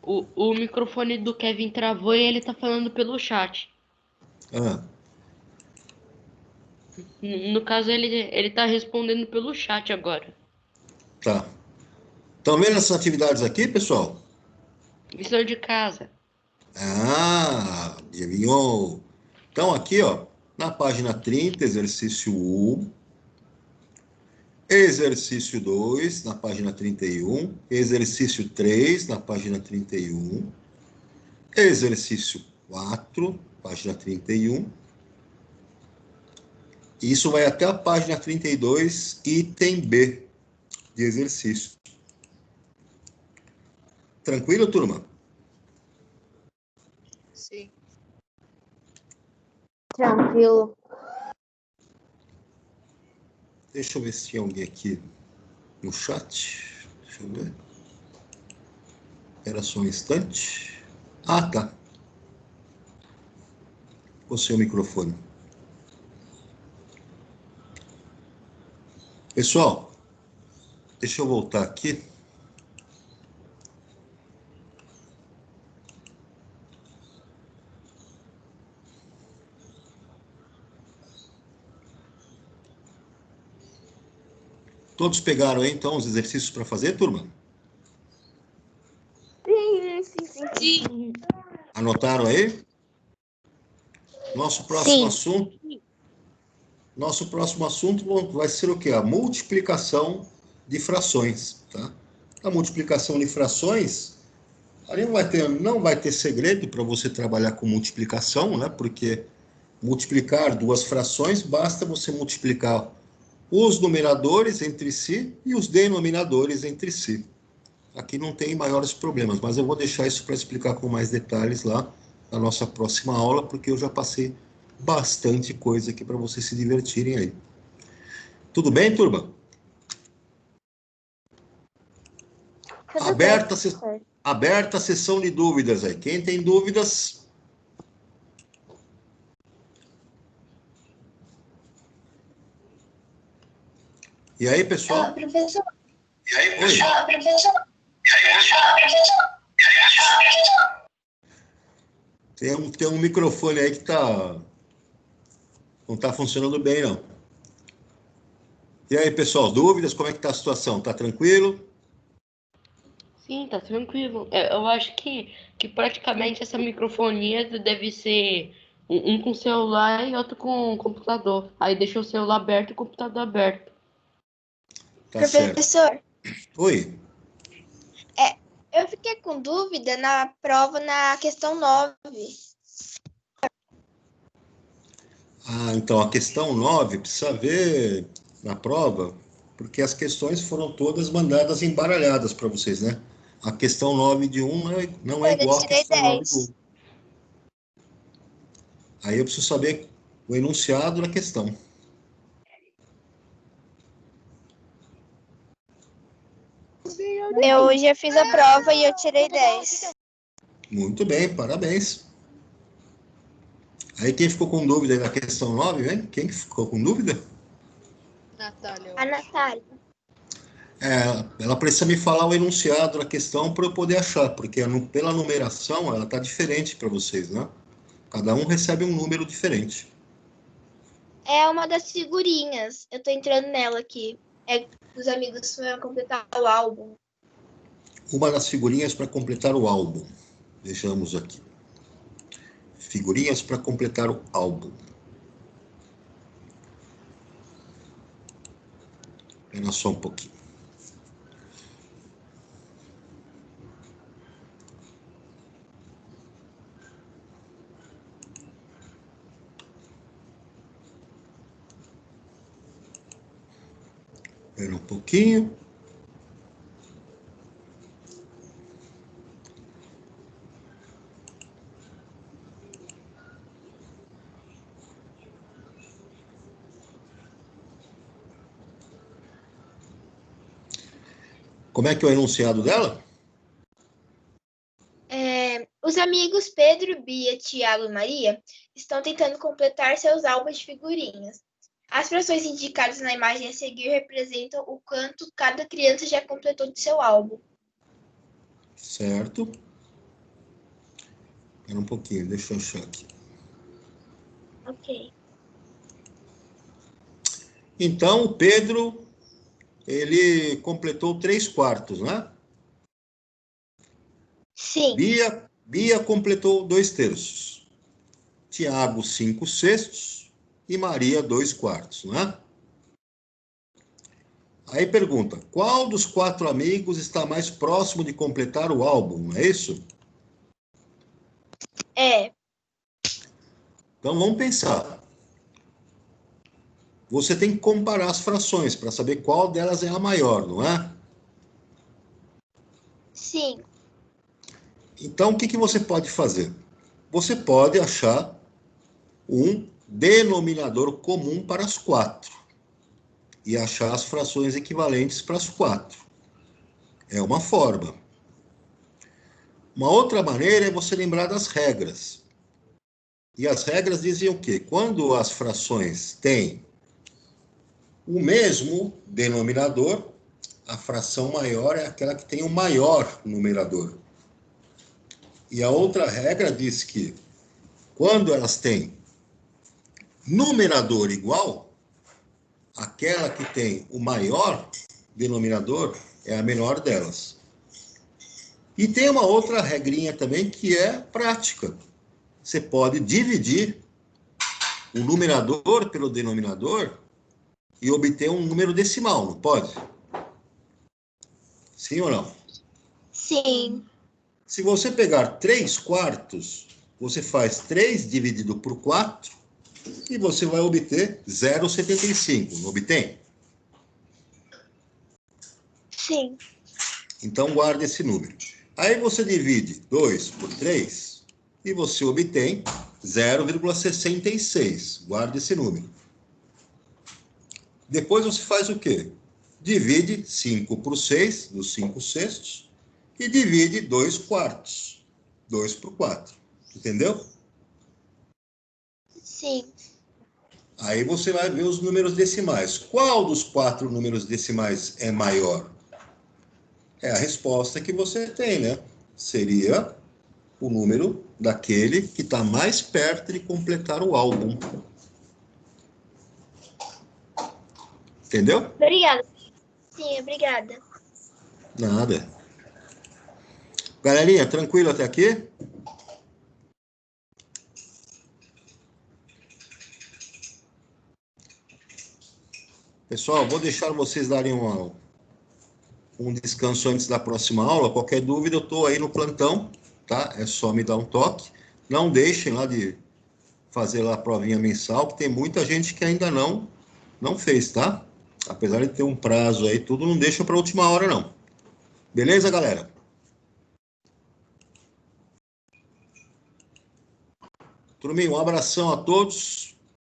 o microfone do Kevin travou e ele tá falando pelo chat. No caso, ele tá respondendo pelo chat agora. Tá. Estão vendo essas atividades aqui, pessoal? Lição de casa. Ah, adivinhou. Então, aqui, ó, na página 30, exercício 1, exercício 2, na página 31, exercício 3, na página 31, exercício 4, página 31. Isso vai até a página 32, item B, de exercício. Tranquilo, turma? Sim. Tranquilo. Deixa eu ver se tinha alguém aqui no chat. Deixa eu ver. Era só um instante. Ah, tá. O seu microfone. Pessoal, deixa eu voltar aqui. Todos pegaram aí, então, os exercícios para fazer, turma? Sim. Anotaram aí? Nosso próximo assunto vai ser o quê? A multiplicação de frações, tá? A multiplicação de frações, ali não vai ter segredo para você trabalhar com multiplicação, né? Porque multiplicar duas frações, basta você multiplicar os numeradores entre si e os denominadores entre si. Aqui não tem maiores problemas, mas eu vou deixar isso para explicar com mais detalhes lá na nossa próxima aula, porque eu já passei bastante coisa aqui para vocês se divertirem aí. Tudo bem, turma? Aberta a sessão de dúvidas aí. Quem tem dúvidas? E aí, pessoal? Professor. Tem um microfone aí que não está funcionando bem, não. E aí, pessoal, dúvidas? Como é que está a situação? Tá tranquilo? Sim, tá tranquilo. Eu acho que praticamente essa microfonia deve ser um com celular e outro com computador. Aí deixa o celular aberto e o computador aberto. Tá certo. Professor, Oi. eu fiquei com dúvida na prova na questão 9. Ah, então a questão 9 precisa ver na prova, porque as questões foram todas mandadas embaralhadas para vocês, né? A questão 9 de um não é igual à questão 9 do 1. Aí eu preciso saber o enunciado da questão. Eu já fiz a prova e eu tirei 10. Muito bem, parabéns. Aí quem ficou com dúvida aí na questão 9, hein? Quem ficou com dúvida? Natália. A Natália. Ela precisa me falar o enunciado da questão para eu poder achar, porque pela numeração ela está diferente para vocês, né? Cada um recebe um número diferente. É uma das figurinhas. Eu tô entrando nela aqui. Os amigos vão completar o álbum. Uma das figurinhas para completar o álbum. Vejamos aqui. Figurinhas para completar o álbum. Espera só um pouquinho. Espera um pouquinho. Como é que é o enunciado dela? Os amigos Pedro, Bia, Tiago e Maria estão tentando completar seus álbuns de figurinhas. As frações indicadas na imagem a seguir representam o quanto cada criança já completou de seu álbum. Certo. Espera um pouquinho, deixa eu achar aqui. Ok. Então, o Pedro, ele completou 3/4, né? Sim. Bia completou 2/3. Tiago, 5/6 e Maria, 2/4, né? Aí pergunta, qual dos 4 amigos está mais próximo de completar o álbum, não é isso? Então, vamos pensar. Você tem que comparar as frações para saber qual delas é a maior, não é? Sim. Então, o que você pode fazer? Você pode achar um denominador comum para as 4. e achar as frações equivalentes para as 4. É uma forma. Uma outra maneira é você lembrar das regras. E as regras dizem o quê? Quando as frações têm o mesmo denominador, a fração maior é aquela que tem o maior numerador. E a outra regra diz que quando elas têm numerador igual, aquela que tem o maior denominador é a menor delas. E tem uma outra regrinha também que é prática. Você pode dividir o numerador pelo denominador e obter um número decimal, não pode? Sim ou não? Sim. Se você pegar 3/4, você faz 3 dividido por 4 e você vai obter 0,75. Não obtém? Sim. Então, guarde esse número. Aí você divide 2 por 3 e você obtém 0,66. Guarde esse número. Depois você faz o quê? Divide 5 por 6, dos 5/6, e divide 2/4. 2 por 4. Entendeu? Sim. Aí você vai ver os números decimais. Qual dos 4 números decimais é maior? É a resposta que você tem, né? Seria o número daquele que está mais perto de completar o álbum. Entendeu? Obrigada. Sim, obrigada. Nada. Galerinha, tranquilo até aqui? Pessoal, vou deixar vocês darem um descanso antes da próxima aula. Qualquer dúvida, eu estou aí no plantão, tá? É só me dar um toque. Não deixem lá de fazer lá a provinha mensal, que tem muita gente que ainda não fez, tá? Apesar de ter um prazo aí, tudo não deixa para a última hora, não. Beleza, galera? Turminha, um abração a todos.